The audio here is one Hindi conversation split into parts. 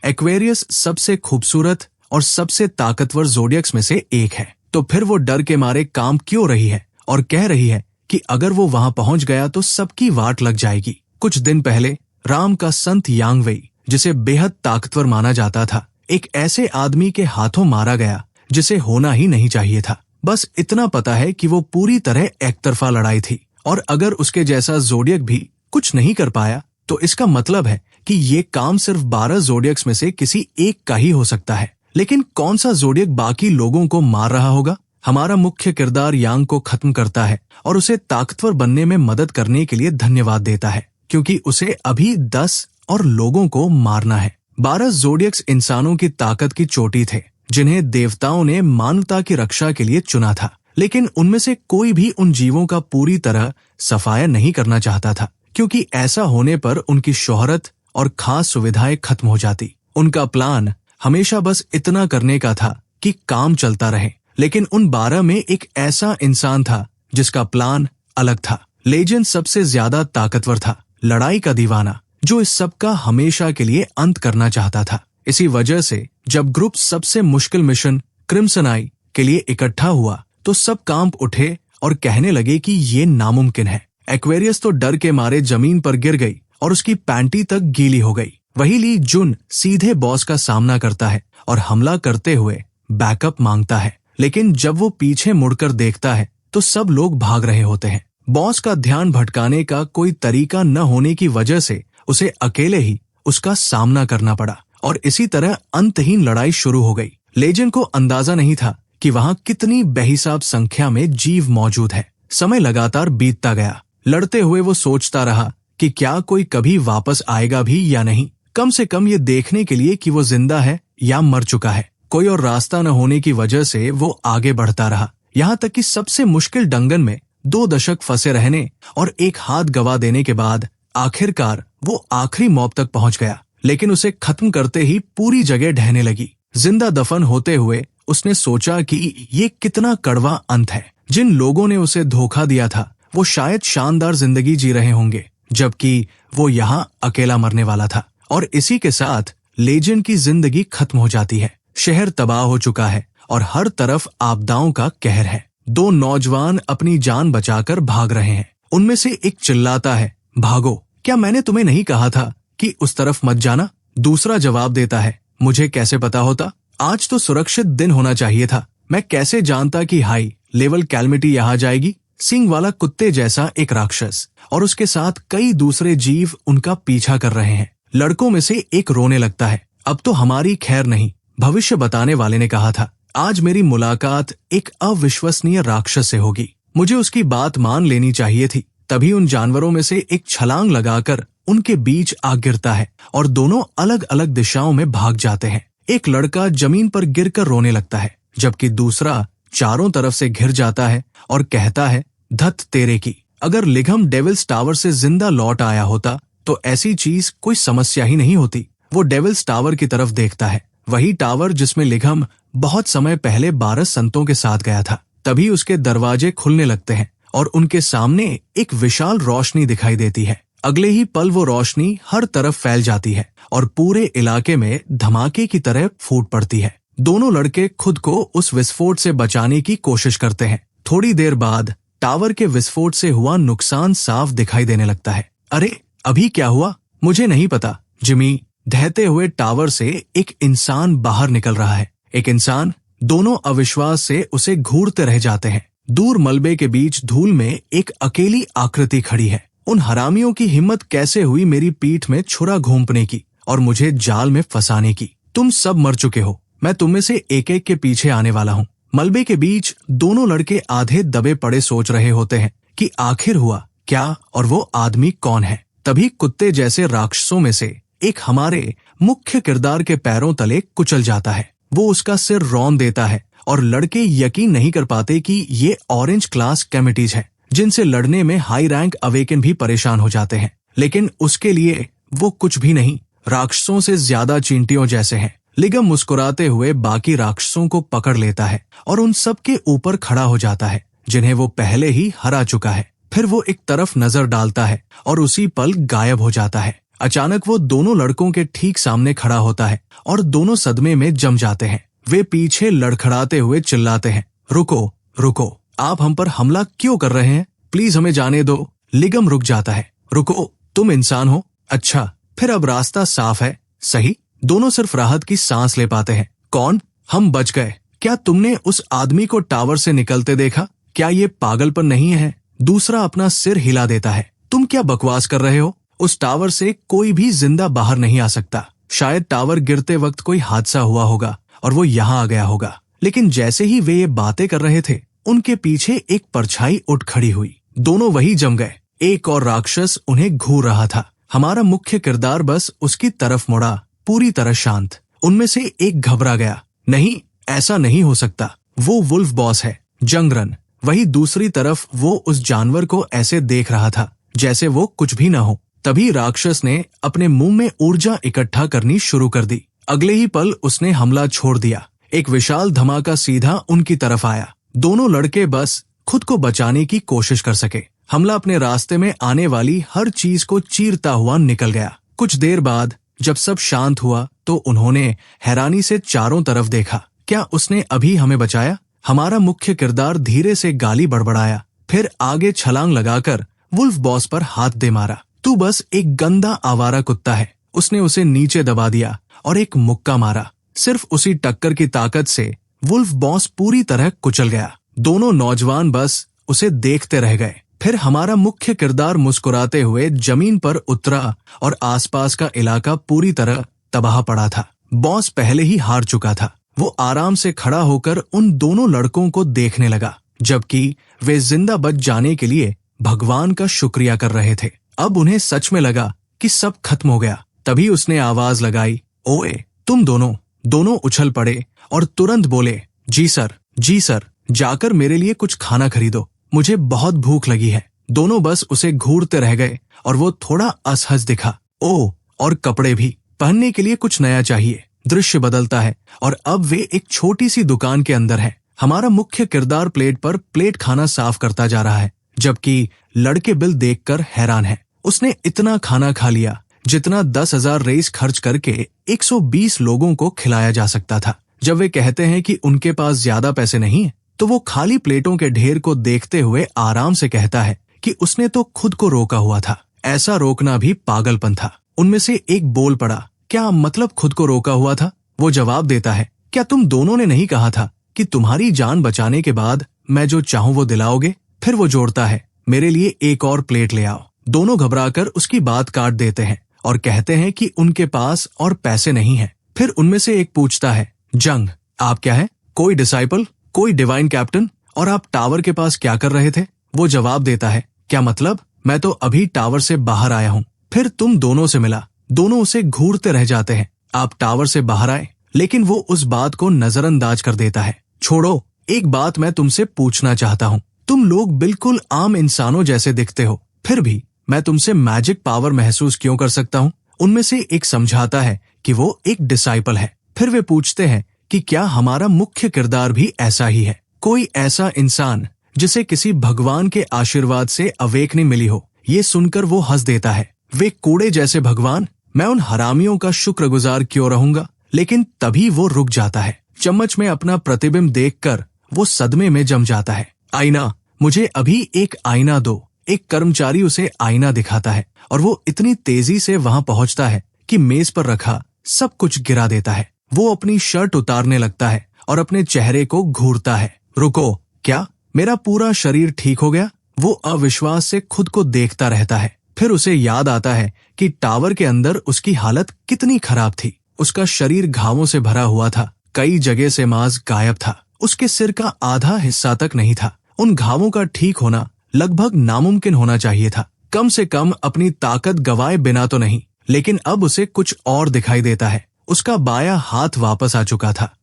एक्वेरियस सबसे खूबसूरत और सबसे ताकतवर ज़ोडियक्स में से एक है। तो फिर वो डर के मारे काम क्यों रही है और कह रही है कि अगर वो वहां पहुंच गया तो सबकी वाट लग जाएगी। कुछ दिन पहले राम का संत यांग वेई, जिसे बेहद ताकतवर माना जाता था, एक ऐसे आदमी के हाथों मारा गया जिसे होना ही नहीं चाहिए था। बस इतना पता है कि वो पूरी तरह एकतरफा लड़ाई थी, और अगर उसके जैसा ज़ोडियक भी कुछ नहीं कर पाया तो इसका मतलब है कि ये काम सिर्फ 12 ज़ोडियक्स में से किसी एक का ही हो सकता है। लेकिन कौन सा ज़ोडियक बाकी लोगों को मार रहा होगा? हमारा मुख्य किरदार यांग को खत्म करता है और उसे ताकतवर बनने में मदद करने के लिए धन्यवाद देता है, क्योंकि उसे अभी 10 और लोगों को मारना है। 12 ज़ोडियक्स इंसानों की ताकत की चोटी थे, जिन्हें देवताओं ने मानवता की रक्षा के लिए चुना था। लेकिन उनमें से कोई भी उन जीवों का पूरी तरह सफाया नहीं करना चाहता था, क्योंकि ऐसा होने पर उनकी शोहरत और खास सुविधाएं खत्म हो जाती। उनका प्लान हमेशा बस इतना करने का था कि काम चलता रहे। लेकिन उन 12 में एक ऐसा इंसान था जिसका प्लान अलग था। लेजेंड सबसे ज्यादा ताकतवर था, लड़ाई का दीवाना, जो इस सब का हमेशा के लिए अंत करना चाहता था। इसी वजह से जब ग्रुप सबसे मुश्किल मिशन क्रिम्सन आई के लिए इकट्ठा हुआ तो सब कांप उठे और कहने लगे कि ये नामुमकिन है। एक्वेरियस तो डर के मारे जमीन पर गिर गई और उसकी पैंटी तक गीली हो गई। वही ली जुन सीधे बॉस का सामना करता है और हमला करते हुए बैकअप मांगता है। लेकिन जब वो पीछे मुड़कर देखता है तो सब लोग भाग रहे होते हैं। बॉस का ध्यान भटकाने का कोई तरीका न होने की वजह से उसे अकेले ही उसका सामना करना पड़ा और इसी तरह अंतहीन लड़ाई शुरू हो गई। लेजेंड को अंदाजा नहीं था कि वहां कितनी बेहिसाब संख्या में जीव मौजूद है। समय लगातार बीतता गया। लड़ते हुए वो सोचता रहा कि क्या कोई कभी वापस आएगा भी या नहीं, कम से कम ये देखने के लिए कि वो जिंदा है या मर चुका है। कोई और रास्ता न होने की वजह से वो आगे बढ़ता रहा, यहाँ तक कि सबसे मुश्किल डंगन में 2 दशक फंसे रहने और एक हाथ गवा देने के बाद आखिरकार वो आखिरी मॉब तक पहुंच गया। लेकिन उसे खत्म करते ही पूरी जगह ढहने लगी। जिंदा दफन होते हुए उसने सोचा कि ये कितना कड़वा अंत है। जिन लोगों ने उसे धोखा दिया था वो शायद शानदार जिंदगी जी रहे होंगे, जबकि वो यहाँ अकेला मरने वाला था। और इसी के साथ लेजेंड की जिंदगी खत्म हो जाती है। शहर तबाह हो चुका है और हर तरफ आपदाओं का कहर है। 2 नौजवान अपनी जान बचाकर भाग रहे हैं। उनमें से एक चिल्लाता है, भागो, क्या मैंने तुम्हें नहीं कहा था कि उस तरफ मत जाना? दूसरा जवाब देता है, मुझे कैसे पता होता? आज तो सुरक्षित दिन होना चाहिए था। मैं कैसे जानता कि हाई लेवल कैलमिटी यहाँ जाएगी? सिंग वाला कुत्ते जैसा एक राक्षस और उसके साथ कई दूसरे जीव उनका पीछा कर रहे हैं। लड़कों में से एक रोने लगता है, अब तो हमारी खैर नहीं, भविष्य बताने वाले ने कहा था। आज मेरी मुलाकात एक अविश्वसनीय राक्षस से होगी। मुझे उसकी बात मान लेनी चाहिए थी। तभी उन जानवरों में से एक छलांग लगाकर उनके बीच आ गिरता है और दोनों अलग अलग दिशाओं में भाग जाते हैं। एक लड़का जमीन पर गिरकर रोने लगता है, जबकि दूसरा चारों तरफ से घिर जाता है और कहता है, धत तेरे की, अगर लिघम डेविल्स टावर से जिंदा लौट आया होता तो ऐसी चीज कोई समस्या ही नहीं होती। वो डेविल्स टावर की तरफ देखता है, वही टावर जिसमें लिघम बहुत समय पहले 12 संतों के साथ गया था। तभी उसके दरवाजे खुलने लगते हैं और उनके सामने एक विशाल रोशनी दिखाई देती है। अगले ही पल वो रोशनी हर तरफ फैल जाती है और पूरे इलाके में धमाके की तरह फूट पड़ती है। दोनों लड़के खुद को उस विस्फोट से बचाने की कोशिश करते हैं। थोड़ी देर बाद टावर के विस्फोट से हुआ नुकसान साफ दिखाई देने लगता है। अरे अभी क्या हुआ? मुझे नहीं पता, जिमी। ढहते हुए टावर से एक इंसान बाहर निकल रहा है। एक इंसान। दोनों अविश्वास से उसे घूरते रह जाते हैं। दूर मलबे के बीच धूल में एक अकेली आकृति खड़ी है। उन हरामियों की हिम्मत कैसे हुई मेरी पीठ में छुरा घोंपने की और मुझे जाल में फंसाने की? तुम सब मर चुके हो। मैं तुम में से एक एक के पीछे आने वाला हूँ। मलबे के बीच दोनों लड़के आधे दबे पड़े सोच रहे होते हैं कि आखिर हुआ क्या और वो आदमी कौन है। तभी कुत्ते जैसे राक्षसों में से एक हमारे मुख्य किरदार के पैरों तले कुचल जाता है। वो उसका सिर रौंद देता है और लड़के यकीन नहीं कर पाते कि ये ऑरेंज क्लास कैमिटीज हैं, जिनसे लड़ने में हाई रैंक अवेकन भी परेशान हो जाते हैं। लेकिन उसके लिए वो कुछ भी नहीं, राक्षसों से ज्यादा चींटियों जैसे हैं। लिगम मुस्कुराते हुए बाकी राक्षसों को पकड़ लेता है और उन सब के ऊपर खड़ा हो जाता है जिन्हें वो पहले ही हरा चुका है। फिर वो एक तरफ नजर डालता है और उसी पल गायब हो जाता है। अचानक वो दोनों लड़कों के ठीक सामने खड़ा होता है और दोनों सदमे में जम जाते हैं। वे पीछे लड़खड़ाते हुए चिल्लाते हैं, रुको रुको, आप हम पर हमला क्यों कर रहे हैं? प्लीज हमें जाने दो। लिगम रुक जाता है। रुको, तुम इंसान हो? अच्छा, फिर अब रास्ता साफ है, सही? दोनों सिर्फ राहत की सांस ले पाते हैं। कौन? हम बच गए। क्या तुमने उस आदमी को टावर से निकलते देखा? क्या ये पागलपन नहीं है? दूसरा अपना सिर हिला देता है। तुम क्या बकवास कर रहे हो? उस टावर से कोई भी जिंदा बाहर नहीं आ सकता। शायद टावर गिरते वक्त कोई हादसा हुआ होगा और वो यहाँ आ गया होगा। लेकिन जैसे ही वे ये बातें कर रहे थे, उनके पीछे एक परछाई उठ खड़ी हुई। दोनों वहीं जम गए। एक और राक्षस उन्हें घूर रहा था। हमारा मुख्य किरदार बस उसकी तरफ मुड़ा, पूरी तरह शांत। उनमें से एक घबरा गया। नहीं, ऐसा नहीं हो सकता, वो वुल्फ बॉस है, जंगरन। वही दूसरी तरफ वो उस जानवर को ऐसे देख रहा था जैसे वो कुछ भी न हो। तभी राक्षस ने अपने मुंह में ऊर्जा इकट्ठा करनी शुरू कर दी। अगले ही पल उसने हमला छोड़ दिया। एक विशाल धमाका सीधा उनकी तरफ आया। दोनों लड़के बस खुद को बचाने की कोशिश कर सके। हमला अपने रास्ते में आने वाली हर चीज को चीरता हुआ निकल गया। कुछ देर बाद जब सब शांत हुआ तो उन्होंने हैरानी से चारों तरफ देखा। क्या उसने अभी हमें बचाया? हमारा मुख्य किरदार धीरे से गाली बड़बड़ाया, फिर आगे छलांग लगाकर वुल्फ बॉस पर हाथ दे मारा। तू बस एक गंदा आवारा कुत्ता है। उसने उसे नीचे दबा दिया और एक मुक्का मारा। सिर्फ उसी टक्कर की ताकत से वुल्फ बॉस पूरी तरह कुचल गया। दोनों नौजवान बस उसे देखते रह गए। फिर हमारा मुख्य किरदार मुस्कुराते हुए जमीन पर उतरा और आसपास का इलाका पूरी तरह तबाह पड़ा था। बॉस पहले ही हार चुका था। वो आराम से खड़ा होकर उन दोनों लड़कों को देखने लगा, जबकि वे जिंदा बच जाने के लिए भगवान का शुक्रिया कर रहे थे। अब उन्हें सच में लगा कि सब खत्म हो गया। तभी उसने आवाज लगाई, ओए तुम दोनों। दोनों उछल पड़े और तुरंत बोले, जी सर, जी सर, जाकर मेरे लिए कुछ खाना खरीदो, मुझे बहुत भूख लगी है। दोनों बस उसे घूरते रह गए और वो थोड़ा असहज दिखा। ओह, और कपड़े भी, पहनने के लिए कुछ नया चाहिए। दृश्य बदलता है और अब वे एक छोटी सी दुकान के अंदर हैं। हमारा मुख्य किरदार प्लेट पर प्लेट खाना साफ करता जा रहा है, जबकि लड़के बिल देखकर हैरान है। उसने इतना खाना खा लिया जितना 10,000 रेस खर्च करके 120 लोगों को खिलाया जा सकता था। जब वे कहते हैं कि उनके पास ज्यादा पैसे नहीं है, तो वो खाली प्लेटों के ढेर को देखते हुए आराम से कहता है कि उसने तो खुद को रोका हुआ था। ऐसा रोकना भी पागलपन था। उनमें से एक बोल पड़ा, क्या मतलब खुद को रोका हुआ था? वो जवाब देता है, क्या तुम दोनों ने नहीं कहा था कि तुम्हारी जान बचाने के बाद मैं जो चाहूं वो दिलाओगे? फिर वो जोड़ता है, मेरे लिए एक और प्लेट ले आओ। दोनों घबराकर उसकी बात काट देते हैं और कहते हैं कि उनके पास और पैसे नहीं हैं। फिर उनमें से एक पूछता है, जंग, आप क्या है? कोई डिसाइपल, कोई डिवाइन कैप्टन? और आप टावर के पास क्या कर रहे थे? वो जवाब देता है, क्या मतलब? मैं तो अभी टावर से बाहर आया हूँ। फिर तुम दोनों से मिला। दोनों उसे घूरते रह जाते हैं। आप टावर से बाहर आए, लेकिन वो उस बात को नजरअंदाज कर देता है। छोड़ो, एक बात मैं तुमसे पूछना चाहता हूँ। तुम लोग बिल्कुल आम इंसानों जैसे दिखते हो, फिर भी मैं तुमसे मैजिक पावर महसूस क्यों कर सकता हूँ? उनमें से एक समझाता है कि वो एक डिसाइपल है। फिर वे पूछते हैं कि क्या हमारा मुख्य किरदार भी ऐसा ही है, कोई ऐसा इंसान जिसे किसी भगवान के आशीर्वाद से अवेकनी मिली हो। ये सुनकर वो हंस देता है, वे कूड़े जैसे भगवान, मैं उन हरामियों का शुक्रगुजार क्यों रहूंगा? लेकिन तभी वो रुक जाता है। चम्मच में अपना प्रतिबिंब देखकर वो सदमे में जम जाता है। आईना, मुझे अभी एक आईना दो। एक कर्मचारी उसे आईना दिखाता है और वो इतनी तेजी से वहां पहुंचता है कि मेज पर रखा सब कुछ गिरा देता है। वो अपनी शर्ट उतारने लगता है और अपने चेहरे को घूरता है। रुको, क्या मेरा पूरा शरीर ठीक हो गया? वो अविश्वास से खुद को देखता रहता है। फिर उसे याद आता है कि टावर के अंदर उसकी हालत कितनी खराब थी। उसका शरीर घावों से भरा हुआ था, कई जगह से मांस गायब था, उसके सिर का आधा हिस्सा तक नहीं था। उन घावों का ठीक होना लगभग नामुमकिन होना चाहिए था, कम से कम अपनी ताकत गवाए बिना तो नहीं। लेकिन अब उसे कुछ और दिखाई देता है। उसका बायां हाथ वापस आ चुका था।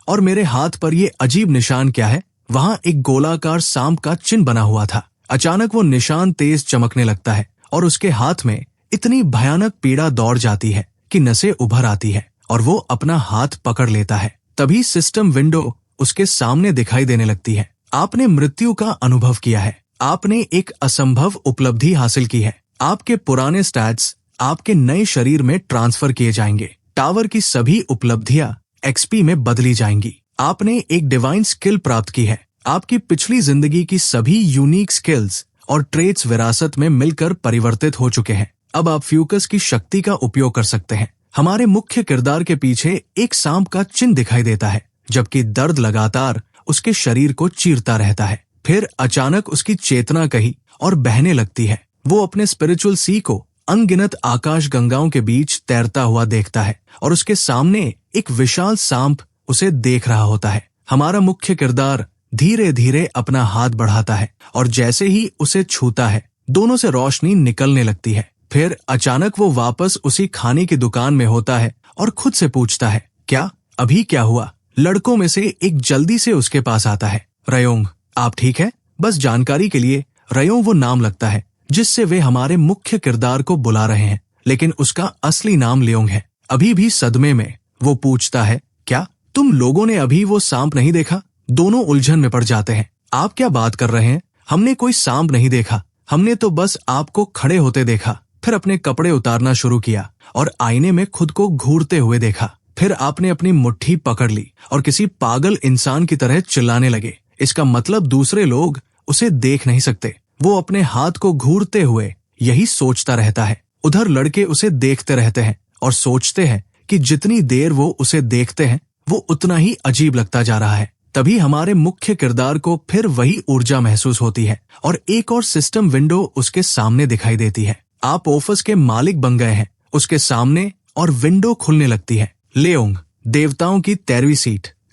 और मेरे हाथ पर ये अजीब निशान क्या है? वहां एक गोलाकार सांप का चिन्ह बना हुआ था। अचानक वो निशान तेज चमकने लगता है और उसके हाथ में इतनी भयानक पीड़ा दौड़ जाती है कि नसें उभर आती है और वो अपना हाथ पकड़ लेता है। तभी सिस्टम विंडो उसके सामने दिखाई देने लगती है। आपने मृत्यु का अनुभव किया है। आपने एक असंभव उपलब्धि हासिल की है। आपके पुराने स्टैट्स आपके नए शरीर में ट्रांसफर किए जाएंगे। टावर की सभी उपलब्धियां एक्सपी में बदली जाएंगी। आपने एक डिवाइन स्किल प्राप्त की है। आपकी पिछली जिंदगी की सभी यूनिक स्किल्स और ट्रेट्स विरासत में मिलकर परिवर्तित हो चुके हैं। अब आप फ्यूकस की शक्ति का उपयोग कर सकते हैं। हमारे मुख्य किरदार के पीछे एक सांप का चिन्ह दिखाई देता है, जबकि दर्द लगातार उसके शरीर को चीरता रहता है। फिर अचानक उसकी चेतना कही और बहने लगती है। वो अपने स्पिरिचुअल सी को अनगिनत आकाश गंगाओं के बीच तैरता हुआ देखता है और उसके सामने एक विशाल सांप उसे देख रहा होता है। हमारा मुख्य किरदार धीरे धीरे अपना हाथ बढ़ाता है और जैसे ही उसे छूता है, दोनों से रोशनी निकलने लगती है। फिर अचानक वो वापस उसी खाने की दुकान में होता है और खुद से पूछता है, क्या अभी क्या हुआ? लड़कों में से एक जल्दी से उसके पास आता है। रयोंग, आप ठीक है? बस जानकारी के लिए, रयोंग वो नाम लगता है जिससे वे हमारे मुख्य किरदार को बुला रहे हैं, लेकिन उसका असली नाम लियोंग है। अभी भी सदमे में वो पूछता है, क्या तुम लोगों ने अभी वो सांप नहीं देखा? दोनों उलझन में पड़ जाते हैं। आप क्या बात कर रहे हैं? हमने कोई सांप नहीं देखा, हमने तो बस आपको खड़े होते देखा। फिर अपने कपड़े उतारना शुरू किया और आईने में खुद को घूरते हुए देखा। फिर आपने अपनी मुट्ठी पकड़ ली और किसी पागल इंसान की तरह चिल्लाने लगे। इसका मतलब दूसरे लोग उसे देख नहीं सकते। वो अपने हाथ को घूरते हुए यही सोचता रहता है। उधर लड़के उसे देखते रहते हैं और सोचते हैं कि जितनी देर वो उसे देखते हैं वो उतना ही अजीब लगता जा रहा है। तभी हमारे मुख्य किरदार को फिर वही ऊर्जा महसूस होती है और एक और सिस्टम विंडो उसके सामने दिखाई देती है। आप ऑफिस के मालिक बन गए हैं। उसके सामने और विंडो खुलने लगती है। लियोंग, देवताओं की 13वीं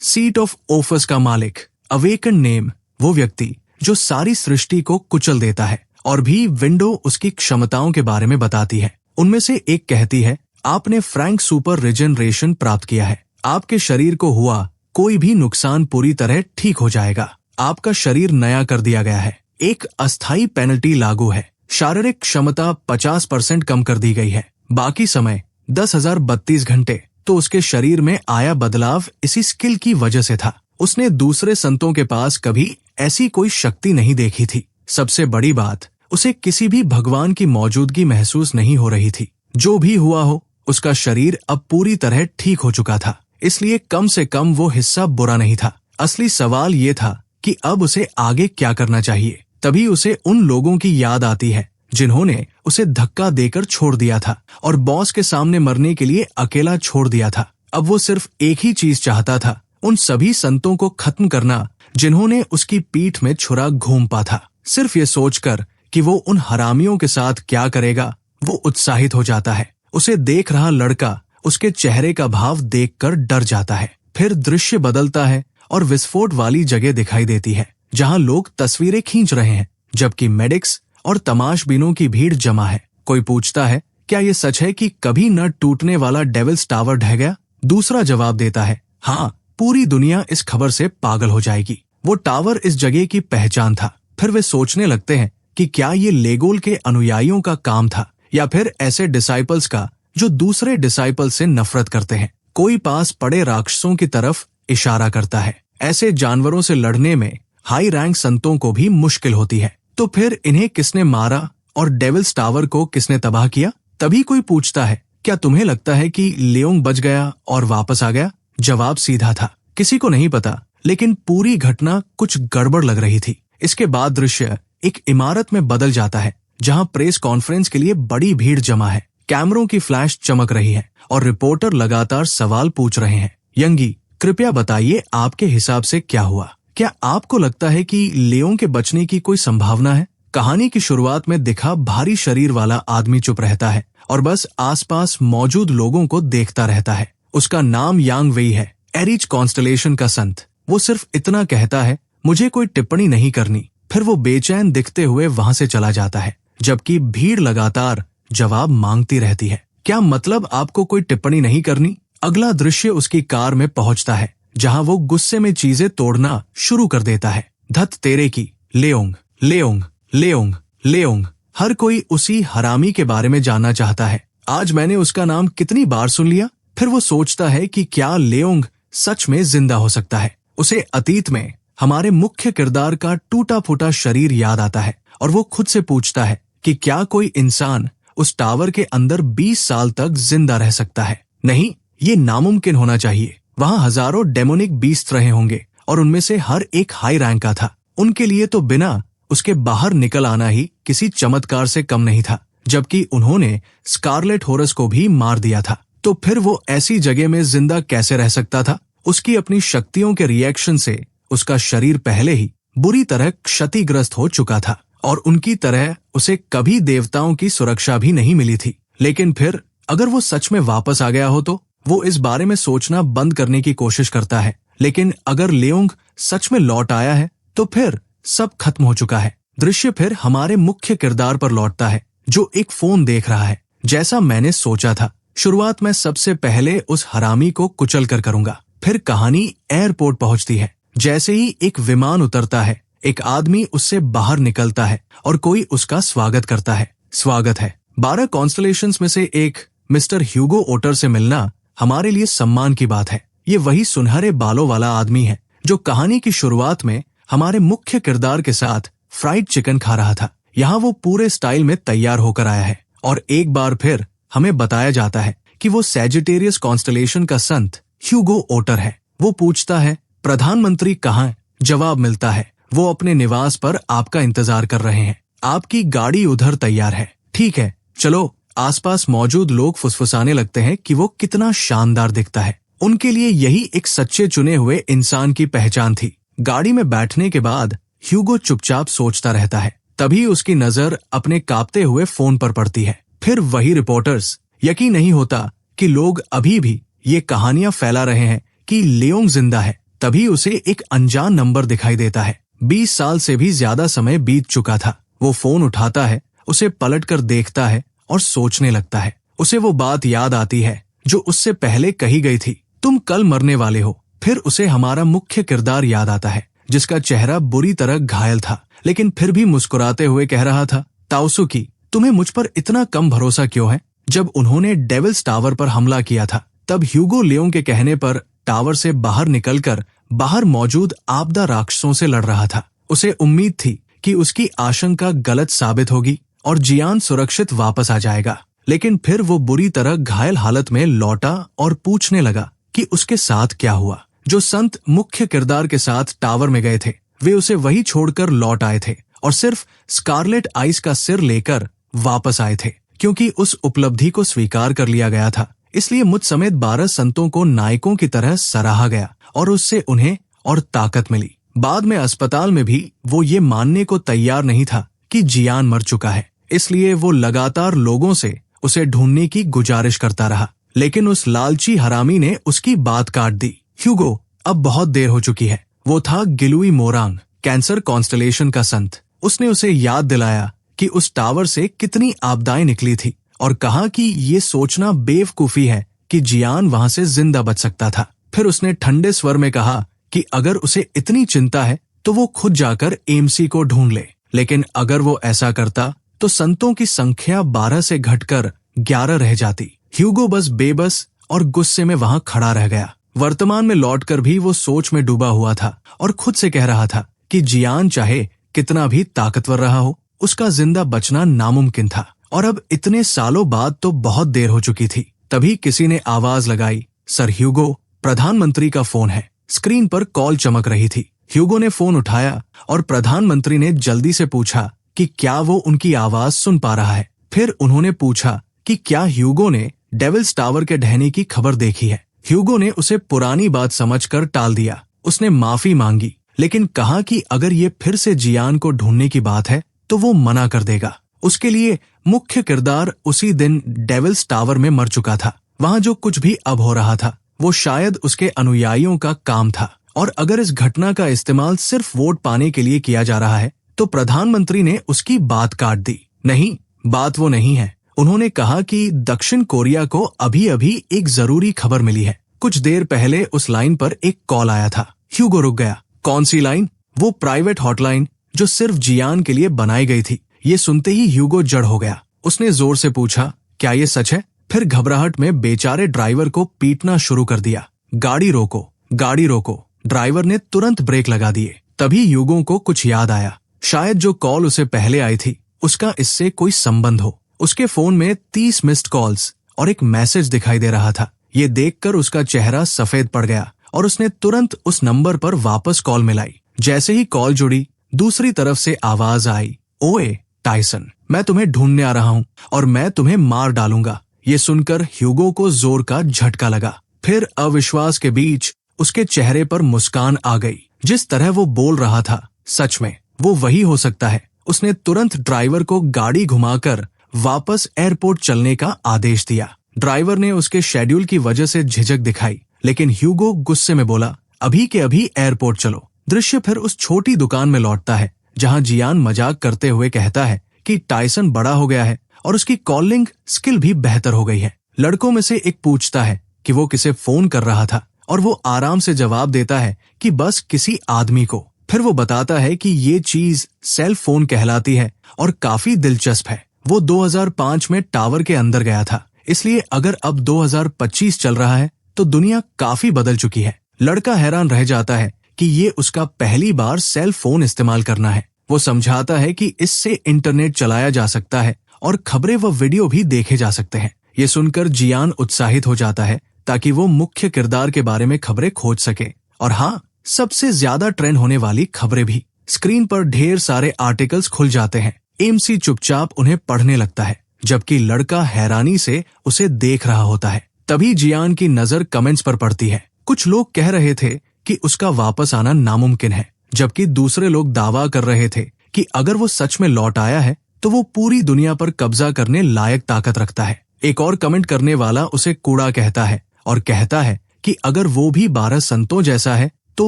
सीट ऑफ ऑफिस का मालिक। अवेकन नेम, वो व्यक्ति जो सारी सृष्टि को कुचल देता है। और भी विंडो उसकी क्षमताओं के बारे में बताती है। उनमें से एक कहती है, आपने फ्रैंक सुपर रिजेनरेशन प्राप्त किया है। आपके शरीर को हुआ कोई भी नुकसान पूरी तरह ठीक हो जाएगा। आपका शरीर नया कर दिया गया है। एक अस्थायी पेनल्टी लागू है। शारीरिक क्षमता 50% कम कर दी गई है। बाकी समय 10,032 घंटे। तो उसके शरीर में आया बदलाव इसी स्किल की वजह से था। उसने दूसरे संतों के पास कभी ऐसी कोई शक्ति नहीं देखी थी। सबसे बड़ी बात, उसे किसी भी भगवान की मौजूदगी महसूस नहीं हो रही थी। जो भी हुआ हो, उसका शरीर अब पूरी तरह ठीक हो चुका था, इसलिए कम से कम वो हिस्सा बुरा नहीं था। असली सवाल ये था कि अब उसे आगे क्या करना चाहिए। तभी उसे उन लोगों की याद आती है जिन्होंने उसे धक्का देकर छोड़ दिया था और बॉस के सामने मरने के लिए अकेला छोड़ दिया था। अब वो सिर्फ एक ही चीज चाहता था, उन सभी संतों को खत्म करना जिन्होंने उसकी पीठ में छुरा घूंपा था। सिर्फ ये सोचकर कि वो उन हरामियों के साथ क्या करेगा, वो उत्साहित हो जाता है। उसे देख रहा लड़का उसके चेहरे का भाव देखकर डर जाता है। फिर दृश्य बदलता है और विस्फोट वाली जगह दिखाई देती है जहां लोग तस्वीरें खींच रहे हैं, जबकि मेडिक्स और तमाशबीनों की भीड़ जमा है। कोई पूछता है, क्या ये सच है कि कभी न टूटने वाला डेविल्स टावर ढह गया? दूसरा जवाब देता है, हाँ, पूरी दुनिया इस खबर से पागल हो जाएगी। वो टावर इस जगह की पहचान था। फिर वे सोचने लगते हैं कि क्या ये लेगोल के अनुयायियों का काम था या फिर ऐसे डिसाइपल्स का जो दूसरे डिसाइपल से नफरत करते हैं। कोई पास पड़े राक्षसों की तरफ इशारा करता है। ऐसे जानवरों से लड़ने में हाई रैंक संतों को भी मुश्किल होती है। तो फिर इन्हें किसने मारा और डेविल्स टावर को किसने तबाह किया? तभी कोई पूछता है, क्या तुम्हें लगता है कि लियोंग बच गया और वापस आ गया? जवाब सीधा था, किसी को नहीं पता, लेकिन पूरी घटना कुछ गड़बड़ लग रही थी। इसके बाद दृश्य एक इमारत में बदल जाता है जहां प्रेस कॉन्फ्रेंस के लिए बड़ी भीड़ जमा है। कैमरों की फ्लैश चमक रही है और रिपोर्टर लगातार सवाल पूछ रहे हैं। यंगी, कृपया बताइए आपके हिसाब से क्या हुआ? क्या आपको लगता है कि लियोंग के बचने की कोई संभावना है? कहानी की शुरुआत में दिखा भारी शरीर वाला आदमी चुप रहता है और बस आसपास मौजूद लोगों को देखता रहता है। उसका नाम यांग वेई है, एरिज कॉन्स्टलेशन का संत। वो सिर्फ इतना कहता है, मुझे कोई टिप्पणी नहीं करनी। फिर वो बेचैन दिखते हुए वहां से चला जाता है, जबकि भीड़ लगातार जवाब मांगती रहती है। क्या मतलब आपको कोई टिप्पणी नहीं करनी? अगला दृश्य उसकी कार में पहुंचता है जहां वो गुस्से में चीजें तोड़ना शुरू कर देता है। धत तेरे की, लियोंग, लियोंग, लियोंग, लियोंग। हर कोई उसी हरामी के बारे में जानना चाहता है। आज मैंने उसका नाम कितनी बार सुन लिया। फिर वो सोचता है कि क्या लियोंग सच में जिंदा हो सकता है। उसे अतीत में हमारे मुख्य किरदार का टूटा फूटा शरीर याद आता है और वो खुद से पूछता है कि क्या कोई इंसान उस टावर के अंदर 20 साल तक जिंदा रह सकता है। नहीं, ये नामुमकिन होना चाहिए। वहां हजारों डेमोनिक बीस्ट रहे होंगे और उनमें से हर एक हाई रैंक का था। उनके लिए तो बिना उसके बाहर निकल आना ही किसी चमत्कार से कम नहीं था, जबकि उन्होंने स्कारलेट होरस को भी मार दिया था। तो फिर वो ऐसी जगह में जिंदा कैसे रह सकता था? उसकी अपनी शक्तियों के रिएक्शन से उसका शरीर पहले ही बुरी तरह क्षतिग्रस्त हो चुका था और उनकी तरह उसे कभी देवताओं की सुरक्षा भी नहीं मिली थी। लेकिन फिर अगर वो सच में वापस आ गया हो तो वो इस बारे में सोचना बंद करने की कोशिश करता है। लेकिन अगर लियोंग सच में लौट आया है तो फिर सब खत्म हो चुका है। दृश्य फिर हमारे मुख्य किरदार पर लौटता है जो एक फोन देख रहा है। जैसा मैंने सोचा था, शुरुआत में सबसे पहले उस हरामी को कुचल कर करूंगा। फिर कहानी एयरपोर्ट पहुंचती है। जैसे ही एक विमान उतरता है, एक आदमी उससे बाहर निकलता है और कोई उसका स्वागत करता है। स्वागत है। 12 कॉन्स्टलेशंस में से एक मिस्टर ह्यूगो ओटर से मिलना हमारे लिए सम्मान की बात है। ये वही सुनहरे बालों वाला आदमी है जो कहानी की शुरुआत में हमारे मुख्य किरदार के साथ फ्राइड चिकन खा रहा था। यहाँ वो पूरे स्टाइल में तैयार होकर आया है और एक बार फिर हमें बताया जाता है कि वो सैजिटेरियस कॉन्स्टलेशन का संत ह्यूगो ओटर है। वो पूछता है, प्रधानमंत्री कहाँ है? जवाब मिलता है, वो अपने निवास पर आपका इंतजार कर रहे हैं। आपकी गाड़ी उधर तैयार है। ठीक है, चलो। आसपास मौजूद लोग फुसफुसाने लगते हैं कि वो कितना शानदार दिखता है। उनके लिए यही एक सच्चे चुने हुए इंसान की पहचान थी। गाड़ी में बैठने के बाद ह्यूगो चुपचाप सोचता रहता है। तभी उसकी नजर अपने कांपते हुए फोन पर पड़ती है। फिर वही रिपोर्टर्स। यकीन नहीं होता कि लोग अभी भी ये कहानियां फैला रहे हैं कि लियोंग जिंदा है। तभी उसे एक अनजान नंबर दिखाई देता है। 20 साल से भी ज्यादा समय बीत चुका था। वो फोन उठाता है, उसे पलटकर देखता है और सोचने लगता है। उसे वो बात याद आती है जो उससे पहले कही गई थी, तुम कल मरने वाले हो। फिर उसे हमारा मुख्य किरदार याद आता है जिसका चेहरा बुरी तरह घायल था, लेकिन फिर भी मुस्कुराते हुए कह रहा था, ताओसुकी, तुम्हें मुझ पर इतना कम भरोसा क्यों है? जब उन्होंने डेविल्स टावर पर हमला किया था तब ह्यूगो लियोंग के कहने पर टावर से बाहर निकलकर बाहर मौजूद आपदा राक्षसों से लड़ रहा था। उसे उम्मीद थी कि उसकी आशंका गलत साबित होगी और जियान सुरक्षित वापस आ जाएगा। लेकिन फिर वो बुरी तरह घायल हालत में लौटा और पूछने लगा कि उसके साथ क्या हुआ। जो संत मुख्य किरदार के साथ टावर में गए थे वे उसे वही छोड़कर लौट आए थे और सिर्फ स्कारलेट आइस का सिर लेकर वापस आए थे। क्योंकि उस उपलब्धि को स्वीकार कर लिया गया था, इसलिए मुझ समेत 12 संतों को नायकों की तरह सराहा गया और उससे उन्हें और ताकत मिली। बाद में अस्पताल में भी वो ये मानने को तैयार नहीं था कि जियान मर चुका है, इसलिए वो लगातार लोगों से उसे ढूंढने की गुजारिश करता रहा। लेकिन उस लालची हरामी ने उसकी बात काट दी। ह्यूगो, अब बहुत देर हो चुकी है। वो था गिलुई मोरांग, कैंसर कॉन्स्टलेशन का संत। उसने उसे याद दिलाया कि उस टावर से कितनी आपदाएं निकली थी और कहा कि ये सोचना बेवकूफी है कि जियान वहां से जिंदा बच सकता था। फिर उसने ठंडे स्वर में कहा कि अगर उसे इतनी चिंता है तो वो खुद जाकर एमसी को ढूंढ ले। लेकिन अगर वो ऐसा करता तो संतों की संख्या 12 से घटकर 11 रह जाती। ह्यूगो बस बेबस और गुस्से में वहां खड़ा रह गया। वर्तमान में लौटकर भी वो सोच में डूबा हुआ था और खुद से कह रहा था कि जियान चाहे कितना भी ताकतवर रहा हो, उसका जिंदा बचना नामुमकिन था। और अब इतने सालों बाद तो बहुत देर हो चुकी थी। तभी किसी ने आवाज लगाई, सर ह्यूगो, प्रधानमंत्री का फोन है। स्क्रीन पर कॉल चमक रही थी। ह्यूगो ने फोन उठाया और प्रधानमंत्री ने जल्दी से पूछा कि क्या वो उनकी आवाज सुन पा रहा है। फिर उन्होंने पूछा कि क्या ह्यूगो ने डेविल्स टावर के ढहने की खबर देखी है। ह्यूगो ने उसे पुरानी बात समझकर टाल दिया। उसने माफी मांगी, लेकिन कहा कि अगर ये फिर से जियान को ढूंढने की बात है तो वो मना कर देगा। उसके लिए मुख्य किरदार उसी दिन डेविल्स टावर में मर चुका था। वहां जो कुछ भी अब हो रहा था वो शायद उसके अनुयायियों का काम था। और अगर इस घटना का इस्तेमाल सिर्फ वोट पाने के लिए किया जा रहा है तो प्रधानमंत्री ने उसकी बात काट दी। नहीं, बात वो नहीं है। उन्होंने कहा कि दक्षिण कोरिया को अभी अभी एक जरूरी खबर मिली है। कुछ देर पहले उस लाइन पर एक कॉल आया था। ह्यूगो रुक गया। कौन सी लाइन? वो प्राइवेट हॉटलाइन जो सिर्फ जियान के लिए बनाई गई थी। ये सुनते ही ह्यूगो जड़ हो गया। उसने जोर से पूछा, क्या ये सच है? फिर घबराहट में बेचारे ड्राइवर को पीटना शुरू कर दिया। गाड़ी रोको, गाड़ी रोको। ड्राइवर ने तुरंत ब्रेक लगा दिए। तभी ह्यूगो को कुछ याद आया। शायद जो कॉल उसे पहले आई थी उसका इससे कोई संबंध हो। उसके फोन में 30 मिस्ड कॉल्स और एक मैसेज दिखाई दे रहा था। ये देखकर उसका चेहरा सफेद पड़ गया और उसने तुरंत उस नंबर पर वापस कॉल मिलाई। जैसे ही कॉल जुड़ी, दूसरी तरफ से आवाज आई, ओए टायसन, मैं तुम्हें ढूंढने आ रहा हूँ और मैं तुम्हें मार डालूंगा। ये सुनकर ह्यूगो को जोर का झटका लगा। फिर अविश्वास के बीच उसके चेहरे पर मुस्कान आ गई। जिस तरह वो बोल रहा था, सच में वो वही हो सकता है। उसने तुरंत ड्राइवर को गाड़ी घुमाकर वापस एयरपोर्ट चलने का आदेश दिया। ड्राइवर ने उसके शेड्यूल की वजह से झिझक दिखाई, लेकिन ह्यूगो गुस्से में बोला, अभी के अभी एयरपोर्ट चलो। दृश्य फिर उस छोटी दुकान में लौटता है जहां जियान मजाक करते हुए कहता है कि टायसन बड़ा हो गया है और उसकी कॉलिंग स्किल भी बेहतर हो गई है। लड़कों में से एक पूछता है कि वो किसे फोन कर रहा था और वो आराम से जवाब देता है कि बस किसी आदमी को। फिर वो बताता है कि ये चीज सेल फोन कहलाती है और काफी दिलचस्प है। वो 2005 में टावर के अंदर गया था, इसलिए अगर अब 2025 चल रहा है तो दुनिया काफी बदल चुकी है। लड़का हैरान रह जाता है कि ये उसका पहली बार सेल फोन इस्तेमाल करना है। वो समझाता है कि इससे इंटरनेट चलाया जा सकता है और खबरें व वीडियो भी देखे जा सकते हैं। ये सुनकर जियान उत्साहित हो जाता है ताकि वो मुख्य किरदार के बारे में खबरें खोज सके, और हाँ, सबसे ज्यादा ट्रेंड होने वाली खबरें भी। स्क्रीन पर ढेर सारे आर्टिकल्स खुल जाते हैं। एमसी चुपचाप उन्हें पढ़ने लगता है, जबकि लड़का हैरानी से उसे देख रहा होता है। तभी जियान की नजर कमेंट्स पर पड़ती है। कुछ लोग कह रहे थे कि उसका वापस आना नामुमकिन है, जबकि दूसरे लोग दावा कर रहे थे कि अगर वो सच में लौट आया है तो वो पूरी दुनिया पर कब्जा करने लायक ताकत रखता है। एक और कमेंट करने वाला उसे कूड़ा कहता है और कहता है कि अगर वो भी 12 संतों जैसा है तो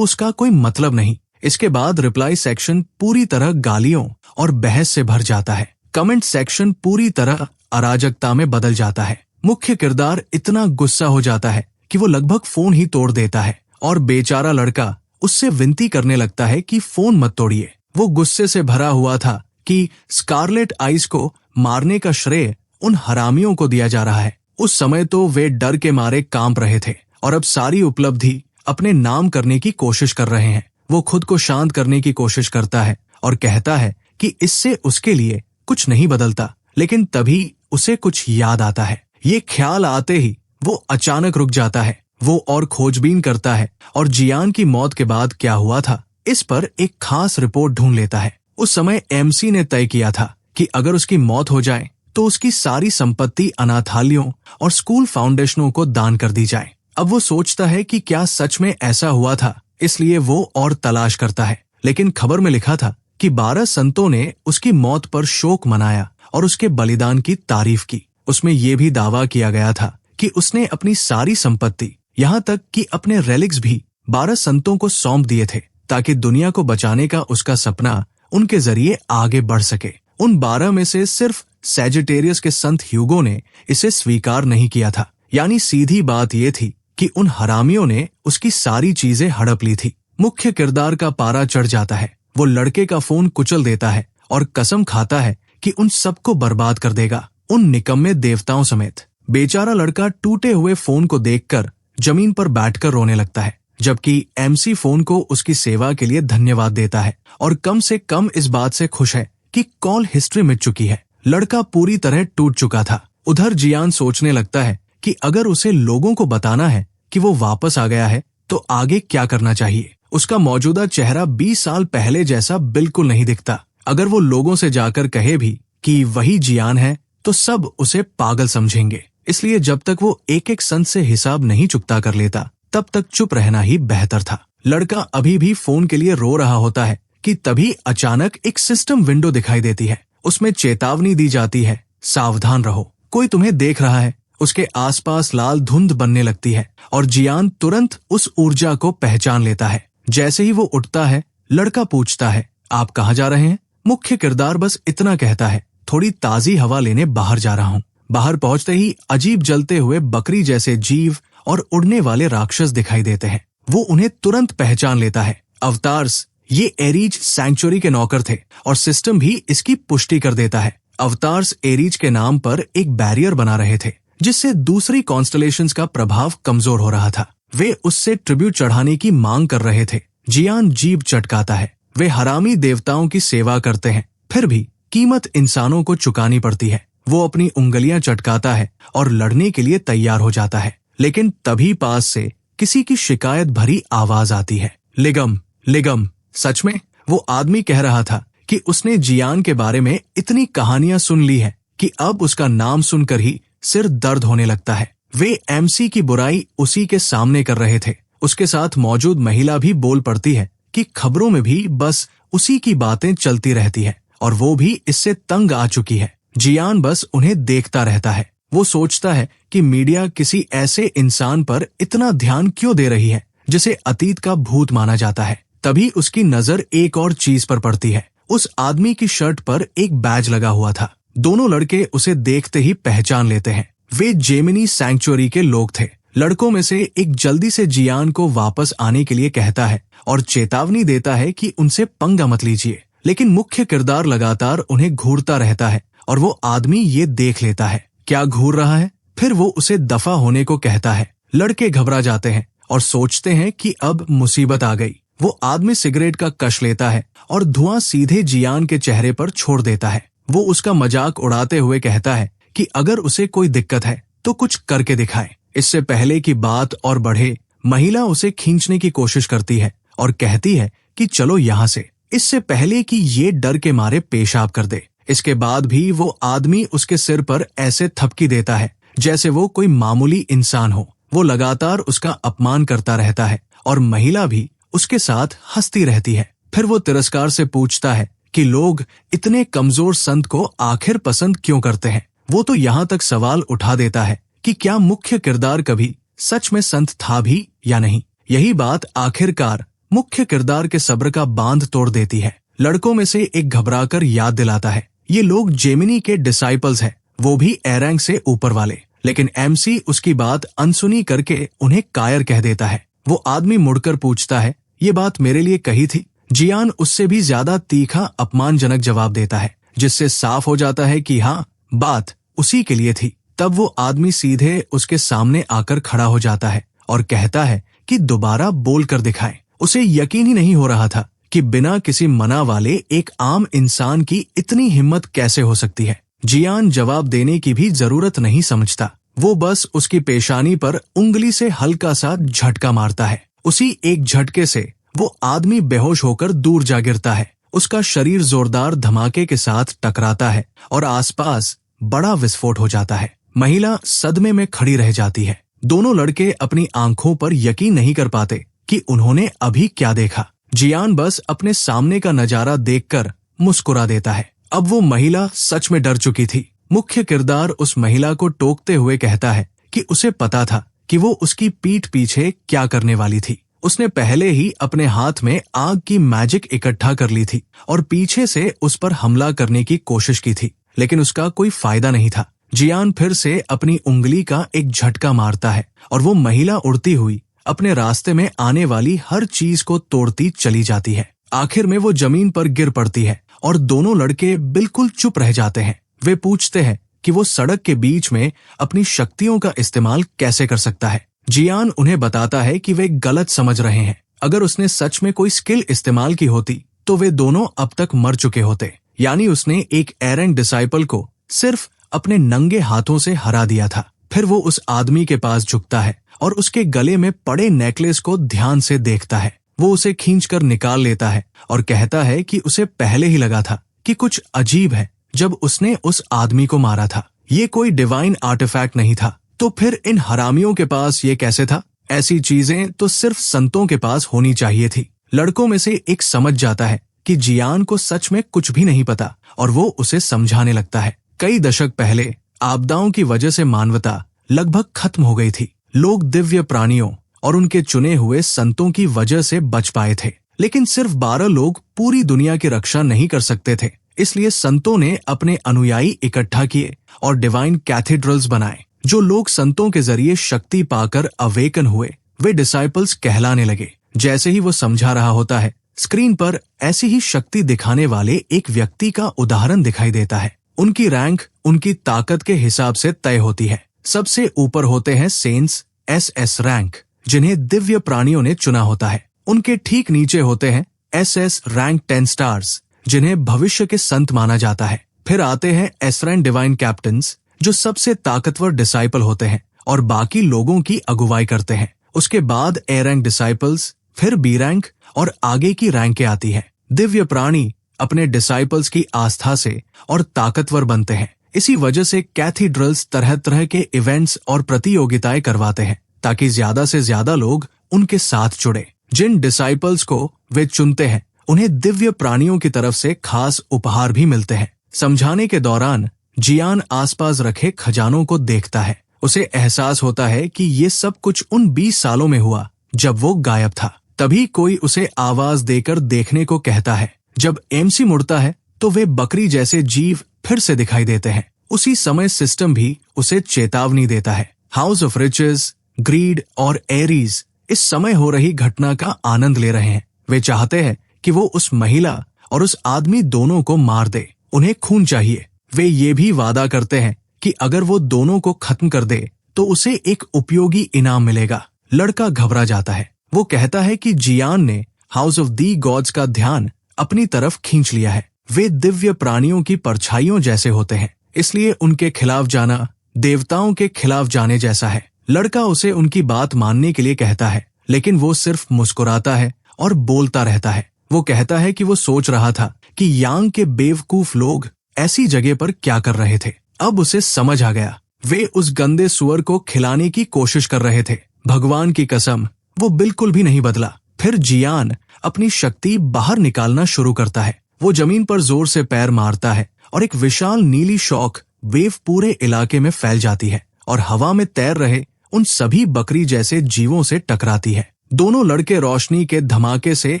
उसका कोई मतलब नहीं। इसके बाद रिप्लाई सेक्शन पूरी तरह गालियों और बहस से भर जाता है। कमेंट सेक्शन पूरी तरह अराजकता में बदल जाता है। मुख्य किरदार इतना गुस्सा हो जाता है कि वो लगभग फोन ही तोड़ देता है और बेचारा लड़का उससे विनती करने लगता है कि फोन मत तोड़िए। वो गुस्से से भरा हुआ था कि स्कारलेट आइस को मारने का श्रेय उन हरामियों को दिया जा रहा है। उस समय तो वे डर के मारे कांप रहे थे और अब सारी उपलब्धि अपने नाम करने की कोशिश कर रहे हैं। वो खुद को शांत करने की कोशिश करता है और कहता है कि इससे उसके लिए कुछ नहीं बदलता, लेकिन तभी उसे कुछ याद आता है। ये ख्याल आते ही वो अचानक रुक जाता है। वो और खोजबीन करता है और जियान की मौत के बाद क्या हुआ था इस पर एक खास रिपोर्ट ढूंढ लेता है। उस समय एमसी ने तय किया था कि अगर उसकी मौत हो जाए तो उसकी सारी संपत्ति अनाथालयों और स्कूल फाउंडेशनों को दान कर दी जाए। अब वो सोचता है कि क्या सच में ऐसा हुआ था, इसलिए वो और तलाश करता है। लेकिन खबर में लिखा था कि 12 संतों ने उसकी मौत पर शोक मनाया और उसके बलिदान की तारीफ की। उसमें ये भी दावा किया गया था कि उसने अपनी सारी संपत्ति, यहाँ तक कि अपने रेलिक्स भी 12 संतों को सौंप दिए थे ताकि दुनिया को बचाने का उसका सपना उनके जरिए आगे बढ़ सके। उन 12 में से सिर्फ सैजिटेरियस के संत ह्यूगो ने इसे स्वीकार नहीं किया था। यानी सीधी बात ये थी कि उन हरामियों ने उसकी सारी चीजें हड़प ली थी। मुख्य किरदार का पारा चढ़ जाता है। वो लड़के का फोन कुचल देता है और कसम खाता है कि उन सबको बर्बाद कर देगा, उन निकम्मे देवताओं समेत। बेचारा लड़का टूटे हुए फोन को देखकर जमीन पर बैठकर रोने लगता है, जबकि एमसी फोन को उसकी सेवा के लिए धन्यवाद देता है और कम से कम इस बात से खुश है कि कॉल हिस्ट्री मिट चुकी है। लड़का पूरी तरह टूट चुका था। उधर जियान सोचने लगता है कि अगर उसे लोगों को बताना है कि वो वापस आ गया है तो आगे क्या करना चाहिए। उसका मौजूदा चेहरा 20 साल पहले जैसा बिल्कुल नहीं दिखता। अगर वो लोगों से जाकर कहे भी कि वही जियान है तो सब उसे पागल समझेंगे। इसलिए जब तक वो एक एक संत से हिसाब नहीं चुकता कर लेता तब तक चुप रहना ही बेहतर था। लड़का अभी भी फोन के लिए रो रहा होता है कि तभी अचानक एक सिस्टम विंडो दिखाई देती है। उसमें चेतावनी दी जाती है, सावधान रहो, कोई तुम्हें देख रहा है। उसके आसपास लाल धुंध बनने लगती है और जियान तुरंत उस ऊर्जा को पहचान लेता है। जैसे ही वो उठता है, लड़का पूछता है, आप कहाँ जा रहे हैं? मुख्य किरदार बस इतना कहता है, थोड़ी ताजी हवा लेने बाहर जा रहा हूँ। बाहर पहुंचते ही अजीब जलते हुए बकरी जैसे जीव और उड़ने वाले राक्षस दिखाई देते हैं। वो उन्हें तुरंत पहचान लेता है। अवतार्स ये एरीज सैंक्चुरी के नौकर थे और सिस्टम भी इसकी पुष्टि कर देता है। अवतार्स एरीज के नाम पर एक बैरियर बना रहे थे जिससे दूसरी कॉन्स्टलेशंस का प्रभाव कमजोर हो रहा था। वे उससे ट्रिब्यूट चढ़ाने की मांग कर रहे थे। जियान जीभ चटकाता है। वे हरामी देवताओं की सेवा करते हैं, फिर भी कीमत इंसानों को चुकानी पड़ती है। वो अपनी उंगलियां चटकाता है और लड़ने के लिए तैयार हो जाता है, लेकिन तभी पास से किसी की शिकायत भरी आवाज आती है। लिगम, लिगम। सच में वो आदमी कह रहा था कि उसने जियान के बारे में इतनी कहानियां सुन ली है कि अब उसका नाम सुनकर ही सिर दर्द होने लगता है। वे एमसी की बुराई उसी के सामने कर रहे थे। उसके साथ मौजूद महिला भी बोल पड़ती है कि खबरों में भी बस उसी की बातें चलती रहती है और वो भी इससे तंग आ चुकी है। जियान बस उन्हें देखता रहता है। वो सोचता है कि मीडिया किसी ऐसे इंसान पर इतना ध्यान क्यों दे रही है जिसे अतीत का भूत माना जाता है। तभी उसकी नजर एक और चीज पर पड़ती है। उस आदमी की शर्ट पर एक बैज लगा हुआ था। दोनों लड़के उसे देखते ही पहचान लेते हैं। वे जेमिनी सैंक्चुअरी के लोग थे। लड़कों में से एक जल्दी से जियान को वापस आने के लिए कहता है और चेतावनी देता है कि उनसे पंगा मत लीजिए, लेकिन मुख्य किरदार लगातार उन्हें घूरता रहता है और वो आदमी ये देख लेता है। क्या घूर रहा है? फिर वो उसे दफा होने को कहता है। लड़के घबरा जाते हैं और सोचते हैं कि अब मुसीबत आ गई। वो आदमी सिगरेट का कश लेता है और धुआं सीधे जियान के चेहरे पर छोड़ देता है। वो उसका मजाक उड़ाते हुए कहता है कि अगर उसे कोई दिक्कत है तो कुछ करके दिखाए। इससे पहले कि बात और बढ़े, महिला उसे खींचने की कोशिश करती है और कहती है कि चलो यहाँ से, इससे पहले कि ये डर के मारे पेशाब कर दे। इसके बाद भी वो आदमी उसके सिर पर ऐसे थपकी देता है जैसे वो कोई मामूली इंसान हो। वो लगातार उसका अपमान करता रहता है और महिला भी उसके साथ हंसती रहती है। फिर वो तिरस्कार से पूछता है कि लोग इतने कमजोर संत को आखिर पसंद क्यों करते हैं। वो तो यहाँ तक सवाल उठा देता है कि क्या मुख्य किरदार कभी सच में संत था भी या नहीं। यही बात आखिरकार मुख्य किरदार के सब्र का बांध तोड़ देती है। लड़कों में से एक घबराकर याद दिलाता है, ये लोग जेमिनी के डिसाइपल्स हैं, वो भी ए रैंक से ऊपर वाले। लेकिन एमसी उसकी बात अनसुनी करके उन्हें कायर कह देता है। वो आदमी मुड़कर पूछता है, ये बात मेरे लिए कही थी? जियान उससे भी ज्यादा तीखा अपमानजनक जवाब देता है, जिससे साफ हो जाता है कि हाँ, बात उसी के लिए थी। तब वो आदमी सीधे उसके सामने आकर खड़ा हो जाता है और कहता है कि दोबारा बोल कर दिखाएं। उसे यकीन ही नहीं हो रहा था कि बिना किसी मना वाले एक आम इंसान की इतनी हिम्मत कैसे हो सकती है। जियान जवाब देने की भी जरूरत नहीं समझता। वो बस उसकी पेशानी पर उंगली से हल्का सा झटका मारता है। उसी एक झटके से वो आदमी बेहोश होकर दूर जा गिरता है। उसका शरीर जोरदार धमाके के साथ टकराता है और आसपास बड़ा विस्फोट हो जाता है। महिला सदमे में खड़ी रह जाती है। दोनों लड़के अपनी आंखों पर यकीन नहीं कर पाते कि उन्होंने अभी क्या देखा। जियान बस अपने सामने का नजारा देखकर मुस्कुरा देता है। अब वो महिला सच में डर चुकी थी। मुख्य किरदार उस महिला को टोकते हुए कहता है कि उसे पता था कि वो उसकी पीठ पीछे क्या करने वाली थी। उसने पहले ही अपने हाथ में आग की मैजिक इकट्ठा कर ली थी और पीछे से उस पर हमला करने की कोशिश की थी, लेकिन उसका कोई फायदा नहीं था। जियान फिर से अपनी उंगली का एक झटका मारता है और वो महिला उड़ती हुई अपने रास्ते में आने वाली हर चीज को तोड़ती चली जाती है। आखिर में वो जमीन पर गिर पड़ती है और दोनों लड़के बिल्कुल चुप रह जाते हैं। वे पूछते हैं कि वो सड़क के बीच में अपनी शक्तियों का इस्तेमाल कैसे कर सकता है। जियान उन्हें बताता है कि वे गलत समझ रहे हैं। अगर उसने सच में कोई स्किल इस्तेमाल की होती तो वे दोनों अब तक मर चुके होते। यानी उसने एक एरेंट डिसाइपल को सिर्फ अपने नंगे हाथों से हरा दिया था। फिर वो उस आदमी के पास झुकता है और उसके गले में पड़े नेकलेस को ध्यान से देखता है। वो उसे खींचकर निकाल लेता है और कहता है कि उसे पहले ही लगा था कि कुछ अजीब है जब उसने उस आदमी को मारा था। ये कोई डिवाइन आर्टिफैक्ट नहीं था, तो फिर इन हरामियों के पास ये कैसे था? ऐसी चीजें तो सिर्फ संतों के पास होनी चाहिए थी। लड़कों में से एक समझ जाता है कि जियान को सच में कुछ भी नहीं पता और वो उसे समझाने लगता है। कई दशक पहले आपदाओं की वजह से मानवता लगभग खत्म हो गई थी। लोग दिव्य प्राणियों और उनके चुने हुए संतों की वजह से बच पाए थे, लेकिन सिर्फ 12 लोग पूरी दुनिया की रक्षा नहीं कर सकते थे। इसलिए संतों ने अपने अनुयायी इकट्ठा किए और डिवाइन कैथेड्रल्स बनाए। जो लोग संतों के जरिए शक्ति पाकर अवेकन हुए, वे डिसाइपल्स कहलाने लगे। जैसे ही वो समझा रहा होता है, स्क्रीन पर ऐसी ही शक्ति दिखाने वाले एक व्यक्ति का उदाहरण दिखाई देता है। उनकी रैंक उनकी ताकत के हिसाब से तय होती है। सबसे ऊपर होते हैं सेंट्स, SS रैंक, जिन्हें दिव्य प्राणियों ने चुना होता है। उनके ठीक नीचे होते हैं SS रैंक 10 स्टार्स, जिन्हें भविष्य के संत माना जाता है। फिर आते हैं एसरैन डिवाइन कैप्टन्स, जो सबसे ताकतवर डिसाइपल होते हैं और बाकी लोगों की अगुवाई करते हैं। उसके बाद ए रैंक डिसाइपल्स, फिर बी रैंक और आगे की रैंकें आती हैं। दिव्य प्राणी अपने डिसाइपल्स की आस्था से और ताकतवर बनते हैं। इसी वजह से कैथीड्रल्स तरह तरह के इवेंट्स और प्रतियोगिताएं करवाते हैं ताकि ज्यादा से ज्यादा लोग उनके साथ जुड़े। जिन डिसाइपल्स को वे चुनते हैं उन्हें दिव्य प्राणियों की तरफ से खास उपहार भी मिलते हैं। समझाने के दौरान जियान आसपास रखे खजानों को देखता है। उसे एहसास होता है कि ये सब कुछ उन 20 सालों में हुआ जब वो गायब था। तभी कोई उसे आवाज देकर देखने को कहता है। जब एमसी मुड़ता है तो वे बकरी जैसे जीव फिर से दिखाई देते हैं। उसी समय सिस्टम भी उसे चेतावनी देता है। हाउस ऑफ रिचेस, ग्रीड और एरीज इस समय हो रही घटना का आनंद ले रहे हैं। वे चाहते हैं कि वो उस महिला और उस आदमी दोनों को मार दे। उन्हें खून चाहिए। वे ये भी वादा करते हैं कि अगर वो दोनों को खत्म कर दे तो उसे एक उपयोगी इनाम मिलेगा। लड़का घबरा जाता है। वो कहता है कि जियान ने हाउस ऑफ दी गॉड्स का ध्यान अपनी तरफ खींच लिया है। वे दिव्य प्राणियों की परछाइयों जैसे होते हैं, इसलिए उनके खिलाफ जाना देवताओं के खिलाफ जाने जैसा है। लड़का उसे उनकी बात मानने के लिए कहता है, लेकिन वो सिर्फ मुस्कुराता है और बोलता रहता है। वो कहता है कि वो सोच रहा था कि यांग के बेवकूफ लोग ऐसी जगह पर क्या कर रहे थे। अब उसे समझ आ गया। वे उस गंदे सुअर को खिलाने की कोशिश कर रहे थे। भगवान की कसम, वो बिल्कुल भी नहीं बदला। फिर जियान अपनी शक्ति बाहर निकालना शुरू करता है। वो जमीन पर जोर से पैर मारता है और एक विशाल नीली शॉक वेव पूरे इलाके में फैल जाती है और हवा में तैर रहे उन सभी बकरी जैसे जीवों से टकराती है। दोनों लड़के रोशनी के धमाके से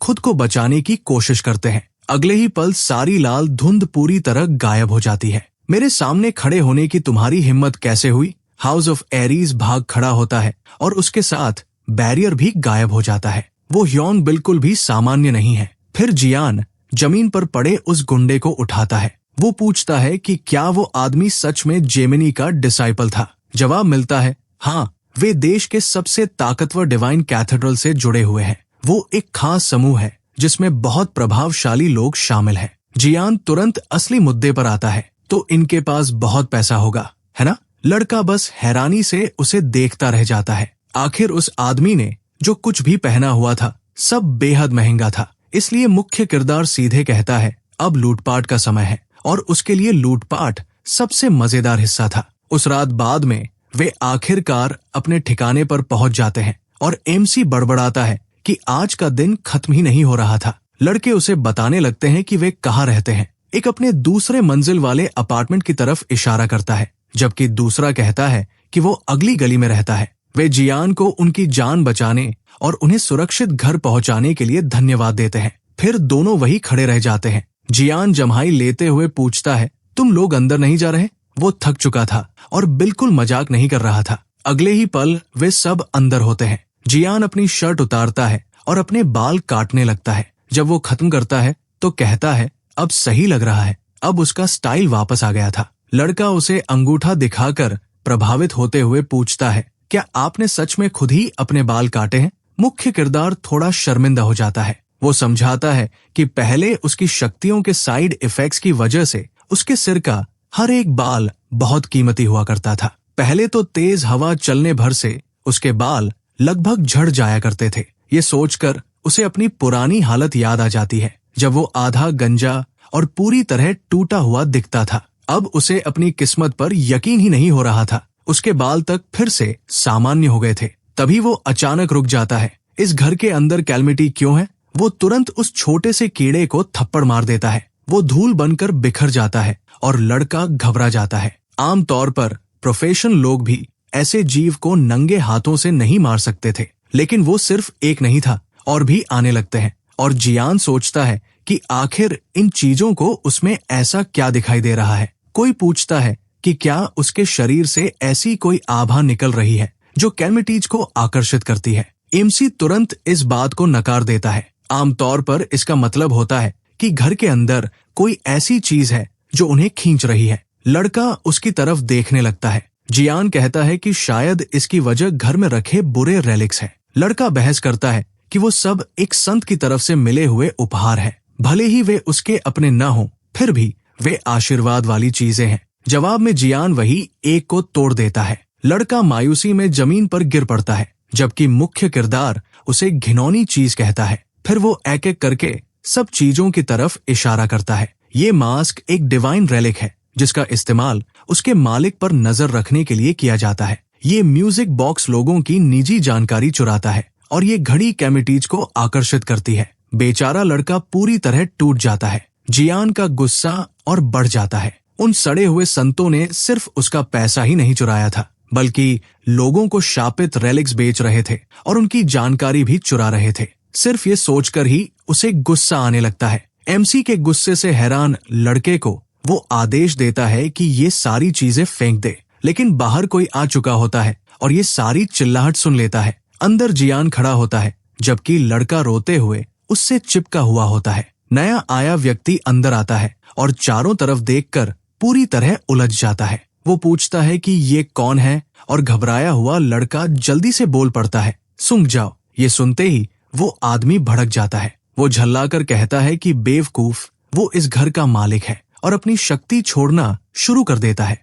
खुद को बचाने की कोशिश करते हैं। अगले ही पल सारी लाल धुंध पूरी तरह गायब हो जाती है। मेरे सामने खड़े होने की तुम्हारी हिम्मत कैसे हुई? हाउस ऑफ एरीज भाग खड़ा होता है और उसके साथ बैरियर भी गायब हो जाता है। वो ह्योंग बिल्कुल भी सामान्य नहीं है। फिर जियान जमीन पर पड़े उस गुंडे को उठाता है। वो पूछता है कि क्या वो आदमी सच में जेमिनी का डिसाइपल था। जवाब मिलता है, हाँ, वे देश के सबसे ताकतवर डिवाइन कैथेड्रल से जुड़े हुए हैं। वो एक खास समूह है जिसमें बहुत प्रभावशाली लोग शामिल हैं। जियान तुरंत असली मुद्दे पर आता है, तो इनके पास बहुत पैसा होगा, है ना? लड़का बस हैरानी से उसे देखता रह जाता है। आखिर उस आदमी ने जो कुछ भी पहना हुआ था सब बेहद महंगा था, इसलिए मुख्य किरदार सीधे कहता है, अब लूटपाट का समय है। और उसके लिए लूटपाट सबसे मजेदार हिस्सा था। उस रात बाद में वे आखिरकार अपने ठिकाने पर पहुंच जाते हैं और एमसी बड़बड़ाता है कि आज का दिन खत्म ही नहीं हो रहा था। लड़के उसे बताने लगते हैं कि वे कहाँ रहते हैं। एक अपने दूसरे मंजिल वाले अपार्टमेंट की तरफ इशारा करता है, जबकि दूसरा कहता है कि वो अगली गली में रहता है। वे जियान को उनकी जान बचाने और उन्हें सुरक्षित घर पहुंचाने के लिए धन्यवाद देते हैं। फिर दोनों वही खड़े रह जाते हैं। जियान जम्हाई लेते हुए पूछता है, तुम लोग अंदर नहीं जा रहे? वो थक चुका था और बिल्कुल मजाक नहीं कर रहा था। अगले ही पल वे सब अंदर होते हैं। जियान अपनी शर्ट उतारता है और अपने बाल काटने लगता है। जब वो खत्म करता है तो कहता है, अब सही लग रहा है। अब उसका स्टाइल वापस आ गया था। लड़का उसे अंगूठा दिखाकर प्रभावित होते हुए पूछता है, क्या आपने सच में खुद ही अपने बाल काटे हैं? मुख्य किरदार थोड़ा शर्मिंदा हो जाता है। वो समझाता है कि पहले उसकी शक्तियों के साइड इफेक्ट्स की वजह से उसके सिर का हर एक बाल बहुत कीमती हुआ करता था। पहले तो तेज हवा चलने भर से उसके बाल लगभग झड़ जाया करते थे। ये सोचकर उसे अपनी पुरानी हालत याद आ जाती है, जब वो आधा गंजा और पूरी तरह टूटा हुआ दिखता था। अब उसे अपनी किस्मत पर यकीन ही नहीं हो रहा था। उसके बाल तक फिर से सामान्य हो गए थे। तभी वो अचानक रुक जाता है। इस घर के अंदर कैलमिटी क्यों है? वो तुरंत उस छोटे से कीड़े को थप्पड़ मार देता है। वो धूल बनकर बिखर जाता है और लड़का घबरा जाता है। आमतौर पर प्रोफेशनल लोग भी ऐसे जीव को नंगे हाथों से नहीं मार सकते थे, लेकिन वो सिर्फ एक नहीं था, और भी आने लगते हैं। और जियान सोचता है कि आखिर इन चीजों को उसमें ऐसा क्या दिखाई दे रहा है। कोई पूछता है कि क्या उसके शरीर से ऐसी कोई आभा निकल रही है जो कैलमिटीज को आकर्षित करती है। एमसी तुरंत इस बात को नकार देता है। आमतौर पर इसका मतलब होता है कि घर के अंदर कोई ऐसी चीज है जो उन्हें खींच रही है। लड़का उसकी तरफ देखने लगता है। जियान कहता है कि शायद इसकी वजह घर में रखे बुरे रेलिक्स है। लड़का बहस करता है कि वो सब एक संत की तरफ से मिले हुए उपहार है। भले ही वे उसके अपने न हों, फिर भी वे आशीर्वाद वाली चीजें हैं। जवाब में जियान वही एक को तोड़ देता है। लड़का मायूसी में जमीन पर गिर पड़ता है, जबकि मुख्य किरदार उसे घिनौनी चीज कहता है। फिर वो एक एक करके सब चीजों की तरफ इशारा करता है। ये मास्क एक डिवाइन रेलिक है जिसका इस्तेमाल उसके मालिक पर नजर रखने के लिए किया जाता है। ये म्यूजिक बॉक्स लोगों की निजी जानकारी चुराता है और ये घड़ी कैमिटीज को आकर्षित करती है। बेचारा लड़का पूरी तरह टूट जाता है। जियान का गुस्सा और बढ़ जाता है। उन सड़े हुए संतों ने सिर्फ उसका पैसा ही नहीं चुराया था, बल्कि लोगों को शापित रेलिक्स बेच रहे थे और उनकी जानकारी भी चुरा रहे थे। सिर्फ ये सोचकर ही उसे गुस्सा आने लगता है। एमसी के गुस्से से हैरान लड़के को वो आदेश देता है कि ये सारी चीजें फेंक दे, लेकिन बाहर कोई आ चुका होता है और ये सारी चिल्लाहट सुन लेता है। अंदर जियान खड़ा होता है, जबकि लड़का रोते हुए उससे चिपका हुआ होता है। नया आया व्यक्ति अंदर आता है और चारों तरफ देखकर पूरी तरह उलझ जाता है। वो पूछता है कि ये कौन है और घबराया हुआ लड़का जल्दी से बोल पड़ता है, सूंघ जाओ। ये सुनते ही वो आदमी भड़क जाता है। वो झल्लाकर कहता है कि बेवकूफ, वो इस घर का मालिक है और अपनी शक्ति छोड़ना शुरू कर देता है।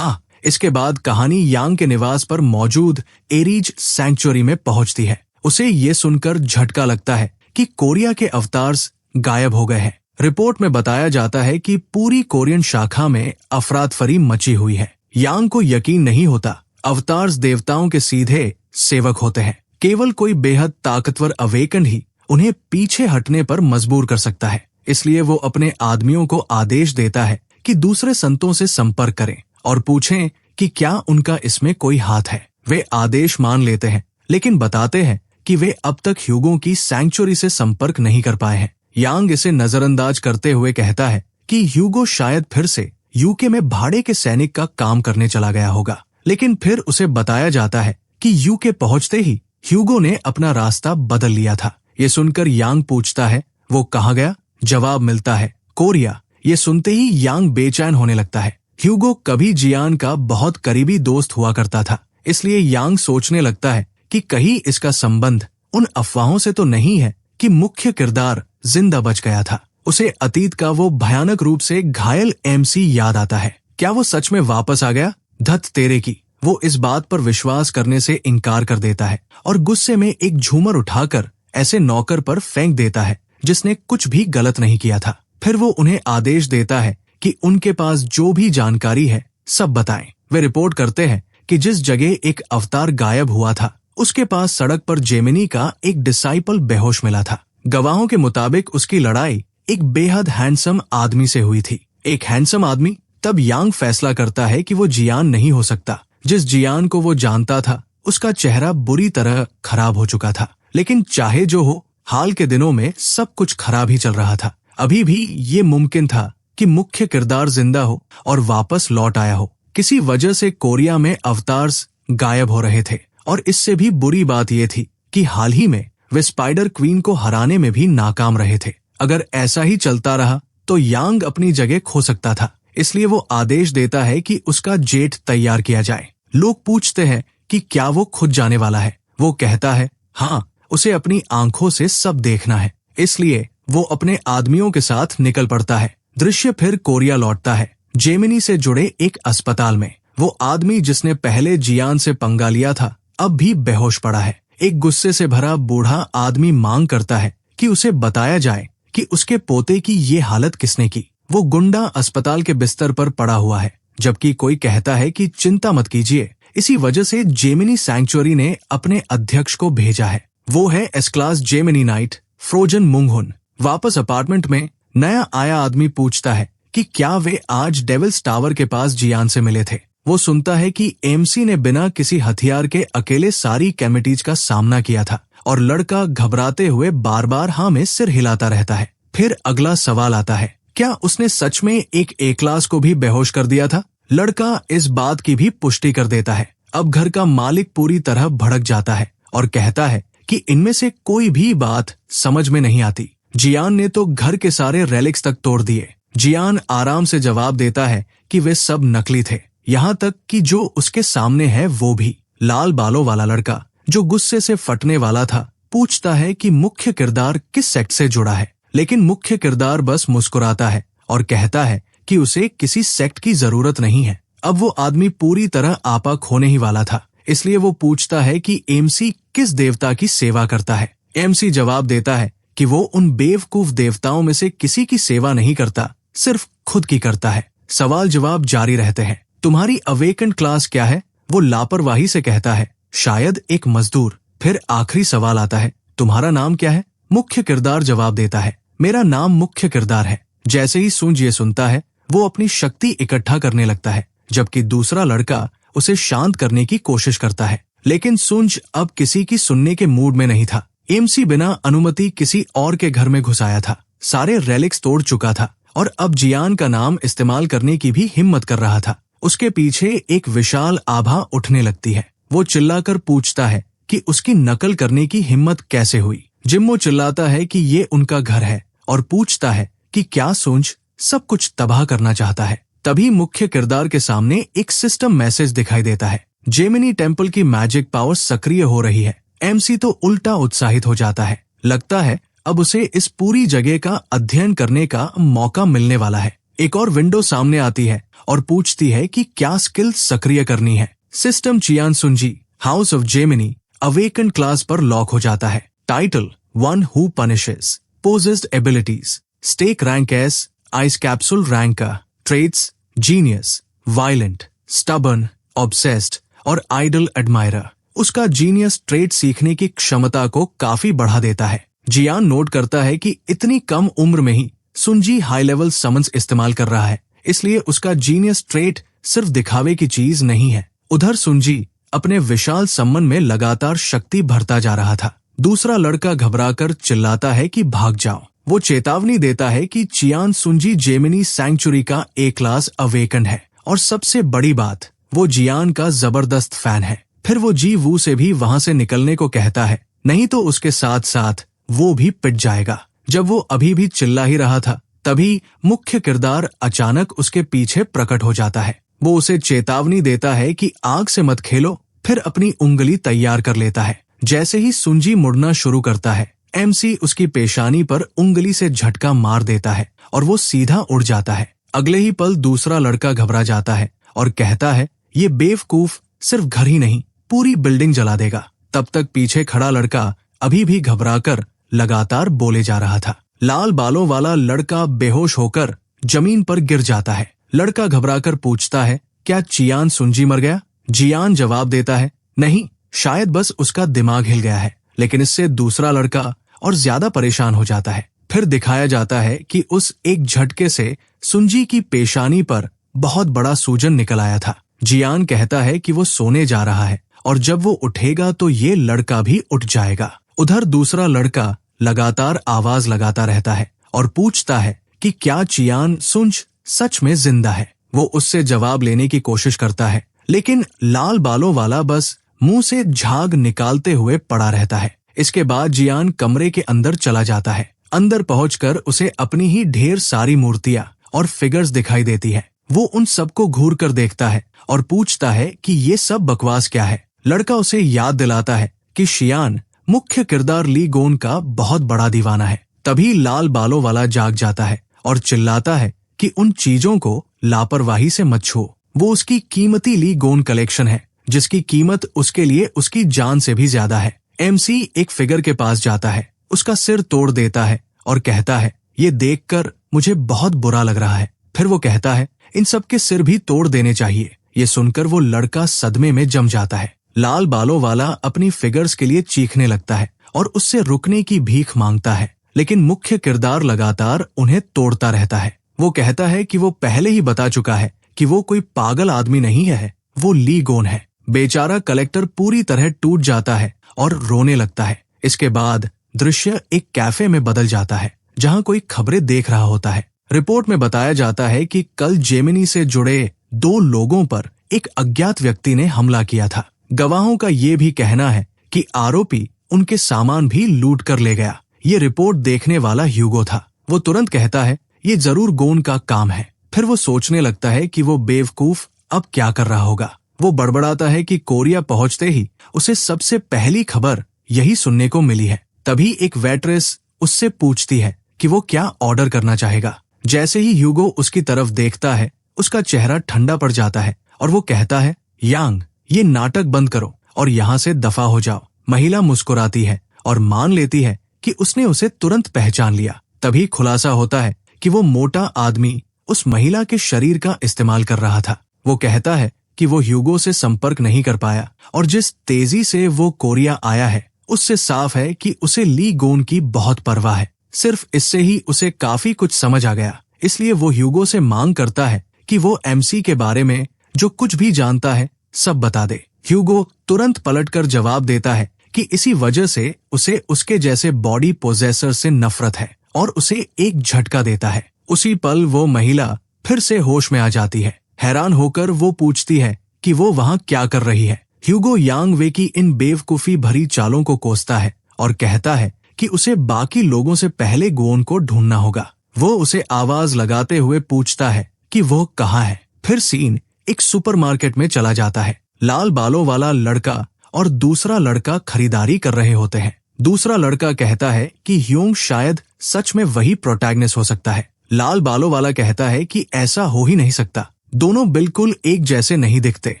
इसके बाद कहानी यांग के निवास पर मौजूद एरीज सैंक्चुअरी में पहुंचती है। उसे ये सुनकर झटका लगता है कि कोरिया के अवतार्स गायब हो गए हैं। रिपोर्ट में बताया जाता है कि पूरी कोरियन शाखा में अफरातफरी मची हुई है। यांग को यकीन नहीं होता। अवतार्स देवताओं के सीधे सेवक होते हैं। केवल कोई बेहद ताकतवर अवेकन ही उन्हें पीछे हटने पर मजबूर कर सकता है। इसलिए वो अपने आदमियों को आदेश देता है कि दूसरे संतों से संपर्क करें और पूछें कि क्या उनका इसमें कोई हाथ है। वे आदेश मान लेते हैं, लेकिन बताते हैं कि वे अब तक ह्यूगो की सैंक्चुअरी से संपर्क नहीं कर पाए हैं। यांग इसे नजरअंदाज करते हुए कहता है कि ह्यूगो शायद फिर से यूके में भाड़े के सैनिक का काम करने चला गया होगा। लेकिन फिर उसे बताया जाता है कि यूके पहुंचते ही ह्यूगो ने अपना रास्ता बदल लिया था। ये सुनकर यांग पूछता है, वो कहाँ गया? जवाब मिलता है, कोरिया। ये सुनते ही यांग बेचैन होने लगता है। ह्यूगो कभी जियान का बहुत करीबी दोस्त हुआ करता था, इसलिए यांग सोचने लगता है कि कहीं इसका संबंध उन अफवाहों से तो नहीं है कि मुख्य किरदार जिंदा बच गया था। उसे अतीत का वो भयानक रूप से घायल एमसी याद आता है। क्या वो सच में वापस आ गया? धत तेरे की। वो इस बात पर विश्वास करने से इनकार कर देता है और गुस्से में एक झूमर उठाकर ऐसे नौकर पर फेंक देता है जिसने कुछ भी गलत नहीं किया था। फिर वो उन्हें आदेश देता है कि उनके पास जो भी जानकारी है सब बताएं। वे रिपोर्ट करते हैं कि जिस जगह एक अवतार गायब हुआ था उसके पास सड़क पर जेमिनी का एक डिसाइपल बेहोश मिला था। गवाहों के मुताबिक उसकी लड़ाई एक बेहद हैंडसम आदमी से हुई थी। एक हैंडसम आदमी? तब यांग फैसला करता है कि वो जियान नहीं हो सकता। जिस जियान को वो जानता था उसका चेहरा बुरी तरह खराब हो चुका था। लेकिन चाहे जो हो, हाल के दिनों में सब कुछ खराब ही चल रहा था। अभी भी ये मुमकिन था कि मुख्य किरदार जिंदा हो और वापस लौट आया हो। किसी वजह से कोरिया में अवतार्स गायब हो रहे थे और इससे भी बुरी बात ये थी कि हाल ही में वे स्पाइडर क्वीन को हराने में भी नाकाम रहे थे। अगर ऐसा ही चलता रहा तो यांग अपनी जगह खो सकता था। इसलिए वो आदेश देता है कि उसका जेट तैयार किया जाए। लोग पूछते हैं कि क्या वो खुद जाने वाला है। वो कहता है हाँ, उसे अपनी आंखों से सब देखना है। इसलिए वो अपने आदमियों के साथ निकल पड़ता है। दृश्य फिर कोरिया लौटता है, जेमिनी से जुड़े एक अस्पताल में। वो आदमी जिसने पहले जियान से पंगा लिया था अब भी बेहोश पड़ा है। एक गुस्से से भरा बूढ़ा आदमी मांग करता है कि उसे बताया जाए कि उसके पोते की ये हालत किसने की। वो गुंडा अस्पताल के बिस्तर पर पड़ा हुआ है, जबकि कोई कहता है कि चिंता मत कीजिए, इसी वजह से जेमिनी सैंक्चुअरी ने अपने अध्यक्ष को भेजा है। वो है S class Gemini knight frozen मुंगहुन। वापस अपार्टमेंट में नया आया आदमी पूछता है कि क्या वे आज डेविल्स टावर के पास जियान से मिले थे। वो सुनता है कि एमसी ने बिना किसी हथियार के अकेले सारी कैमिटीज का सामना किया था और लड़का घबराते हुए बार बार हाँ में सिर हिलाता रहता है। फिर अगला सवाल आता है, क्या उसने सच में एक ए क्लास को भी बेहोश कर दिया था? लड़का इस बात की भी पुष्टि कर देता है। अब घर का मालिक पूरी तरह भड़क जाता है और कहता है कि इनमें से कोई भी बात समझ में नहीं आती। जियान ने तो घर के सारे रेलिक्स तक तोड़ दिए। जियान आराम से जवाब देता है कि वे सब नकली थे, यहाँ तक कि जो उसके सामने है वो भी। लाल बालों वाला लड़का जो गुस्से से फटने वाला था पूछता है कि मुख्य किरदार किस सेक्ट से जुड़ा है, लेकिन मुख्य किरदार बस मुस्कुराता है और कहता है कि उसे किसी सेक्ट की जरूरत नहीं है। अब वो आदमी पूरी तरह आपा खोने ही वाला था, इसलिए वो पूछता है कि एमसी किस देवता की सेवा करता है। एमसी जवाब देता है कि वो उन बेवकूफ देवताओं में से किसी की सेवा नहीं करता, सिर्फ खुद की करता है। सवाल जवाब जारी रहते हैं। तुम्हारी अवेकन क्लास क्या है? वो लापरवाही से कहता है, शायद एक मजदूर। फिर आखिरी सवाल आता है, तुम्हारा नाम क्या है? मुख्य किरदार जवाब देता है, मेरा नाम मुख्य किरदार है। जैसे ही सुंज ये सुनता है, वो अपनी शक्ति इकट्ठा करने लगता है, जबकि दूसरा लड़का उसे शांत करने की कोशिश करता है। लेकिन सुंज अब किसी की सुनने के मूड में नहीं था। एमसी बिना अनुमति किसी और के घर में घुस आया था, सारे रेलिक्स तोड़ चुका था और अब जियान का नाम इस्तेमाल करने की भी हिम्मत कर रहा था। उसके पीछे एक विशाल आभा उठने लगती है। वो चिल्लाकर पूछता है कि उसकी नकल करने की हिम्मत कैसे हुई। जिम्मो चिल्लाता है कि ये उनका घर है और पूछता है कि क्या सुंज सब कुछ तबाह करना चाहता है। तभी मुख्य किरदार के सामने एक सिस्टम मैसेज दिखाई देता है, जेमिनी टेम्पल की मैजिक पावर सक्रिय हो रही है। एमसी तो उल्टा उत्साहित हो जाता है, लगता है अब उसे इस पूरी जगह का अध्ययन करने का मौका मिलने वाला है। एक और विंडो सामने आती है और पूछती है कि क्या स्किल सक्रिय करनी है। सिस्टम चियान सुंजी house of Gemini awaken class पर लॉक हो जाता है। Title, one who punishes, possessed abilities, stake rank S, ice capsule rank का, traits, genius, violent, stubborn, obsessed और आइडल एडमायरर। उसका जीनियस ट्रेड सीखने की क्षमता को काफी बढ़ा देता है। जियान नोट करता है कि इतनी कम उम्र में ही सुंजी हाई लेवल समन्स इस्तेमाल कर रहा है, इसलिए उसका जीनियस ट्रेट सिर्फ दिखावे की चीज नहीं है। उधर सुंजी अपने विशाल सम्मन में लगातार शक्ति भरता जा रहा था। दूसरा लड़का घबराकर चिल्लाता है कि भाग जाओ। वो चेतावनी देता है कि चियान सुंजी जेमिनी सैंक्चुरी का ए क्लास अवेकन है और सबसे बड़ी बात, वो जियान का जबरदस्त फैन है। फिर वो जी वू से भी वहां से निकलने को कहता है, नहीं तो उसके साथ साथ वो भी पिट जाएगा। जब वो अभी भी चिल्ला ही रहा था, तभी मुख्य किरदार अचानक उसके पीछे प्रकट हो जाता है। वो उसे चेतावनी देता है कि आग से मत खेलो, फिर अपनी उंगली तैयार कर लेता है। जैसे ही सुंजी मुड़ना शुरू करता है, एमसी उसकी पेशानी पर उंगली से झटका मार देता है और वो सीधा उड़ जाता है। अगले ही पल दूसरा लड़का घबरा जाता है और कहता है, ये बेवकूफ सिर्फ घर ही नहीं, पूरी बिल्डिंग जला देगा। तब तक पीछे खड़ा लड़का अभी भी घबराकर लगातार बोले जा रहा था। लाल बालों वाला लड़का बेहोश होकर जमीन पर गिर जाता है। लड़का घबराकर पूछता है, क्या चियान सुंजी मर गया? जियान जवाब देता है, नहीं, शायद बस उसका दिमाग हिल गया है। लेकिन इससे दूसरा लड़का और ज्यादा परेशान हो जाता है। फिर दिखाया जाता है कि उस एक झटके से सुंजी की पेशानी पर बहुत बड़ा सूजन निकल आया था। जियान कहता है कि वो सोने जा रहा है और जब वो उठेगा तो ये लड़का भी उठ जाएगा। उधर दूसरा लड़का लगातार आवाज लगाता रहता है और पूछता है कि क्या चियान सुंज सच में जिंदा है। वो उससे जवाब लेने की कोशिश करता है, लेकिन लाल बालों वाला बस मुंह से झाग निकालते हुए पड़ा रहता है। इसके बाद जियान कमरे के अंदर चला जाता है। अंदर पहुंचकर उसे अपनी ही ढेर सारी मूर्तियां और फिगर्स दिखाई देती है। वो उन सबको घूर कर देखता है और पूछता है कि ये सब बकवास क्या है। लड़का उसे याद दिलाता है कि शियान मुख्य किरदार ली गोन का बहुत बड़ा दीवाना है। तभी लाल बालों वाला जाग जाता है और चिल्लाता है कि उन चीजों को लापरवाही से मत छू। वो उसकी कीमती ली गोन कलेक्शन है, जिसकी कीमत उसके लिए उसकी जान से भी ज्यादा है। एमसी एक फिगर के पास जाता है, उसका सिर तोड़ देता है और कहता है, ये देखकर मुझे बहुत बुरा लग रहा है। फिर वो कहता है, इन सब के सिर भी तोड़ देने चाहिए। ये सुनकर वो लड़का सदमे में जम जाता है। लाल बालों वाला अपनी फिगर्स के लिए चीखने लगता है और उससे रुकने की भीख मांगता है, लेकिन मुख्य किरदार लगातार उन्हें तोड़ता रहता है। वो कहता है कि वो पहले ही बता चुका है कि वो कोई पागल आदमी नहीं है, वो ली गोन है। बेचारा कलेक्टर पूरी तरह टूट जाता है और रोने लगता है। इसके बाद दृश्य एक कैफे में बदल जाता है, जहां कोई खबरें देख रहा होता है। रिपोर्ट में बताया जाता है कि कल जेमिनी से जुड़े 2 लोगों पर एक अज्ञात व्यक्ति ने हमला किया था। गवाहों का ये भी कहना है कि आरोपी उनके सामान भी लूट कर ले गया। ये रिपोर्ट देखने वाला ह्यूगो था। वो तुरंत कहता है, ये जरूर गोन का काम है। फिर वो सोचने लगता है कि वो बेवकूफ अब क्या कर रहा होगा। वो बड़बड़ाता है कि कोरिया पहुंचते ही उसे सबसे पहली खबर यही सुनने को मिली है। तभी एक वेट्रेस उससे पूछती है कि वो क्या ऑर्डर करना चाहेगा। जैसे ही ह्यूगो उसकी तरफ देखता है, उसका चेहरा ठंडा पड़ जाता है और वो कहता है, यांग, ये नाटक बंद करो और यहाँ से दफा हो जाओ। महिला मुस्कुराती है और मान लेती है कि उसने उसे तुरंत पहचान लिया। तभी खुलासा होता है कि वो मोटा आदमी उस महिला के शरीर का इस्तेमाल कर रहा था। वो कहता है कि वो ह्यूगो से संपर्क नहीं कर पाया और जिस तेजी से वो कोरिया आया है, उससे साफ है कि उसे ली गोन की बहुत परवाह है। सिर्फ इससे ही उसे काफी कुछ समझ आ गया। इसलिए वो ह्यूगो से मांग करता है कि वो एमसी के बारे में जो कुछ भी जानता है सब बता दे। ह्यूगो तुरंत पलटकर जवाब देता है कि इसी वजह से उसे उसके जैसे बॉडी पोजेसर से नफरत है और उसे एक झटका देता है। उसी पल वो महिला फिर से होश में आ जाती है। हैरान होकर वो पूछती है कि वो वहाँ क्या कर रही है। ह्यूगो यांग वे की इन बेवकूफी भरी चालों को कोसता है और कहता है कि उसे बाकी लोगों से पहले गोन को ढूंढना होगा। वो उसे आवाज लगाते हुए पूछता है कि वो कहाँ है। फिर सीन एक सुपरमार्केट में चला जाता है। लाल बालों वाला लड़का और दूसरा लड़का खरीदारी कर रहे होते हैं। दूसरा लड़का कहता है कि ह्यूंग शायद सच में वही प्रोटैगनिस्ट हो सकता है। लाल बालों वाला कहता है कि ऐसा हो ही नहीं सकता, दोनों बिल्कुल एक जैसे नहीं दिखते।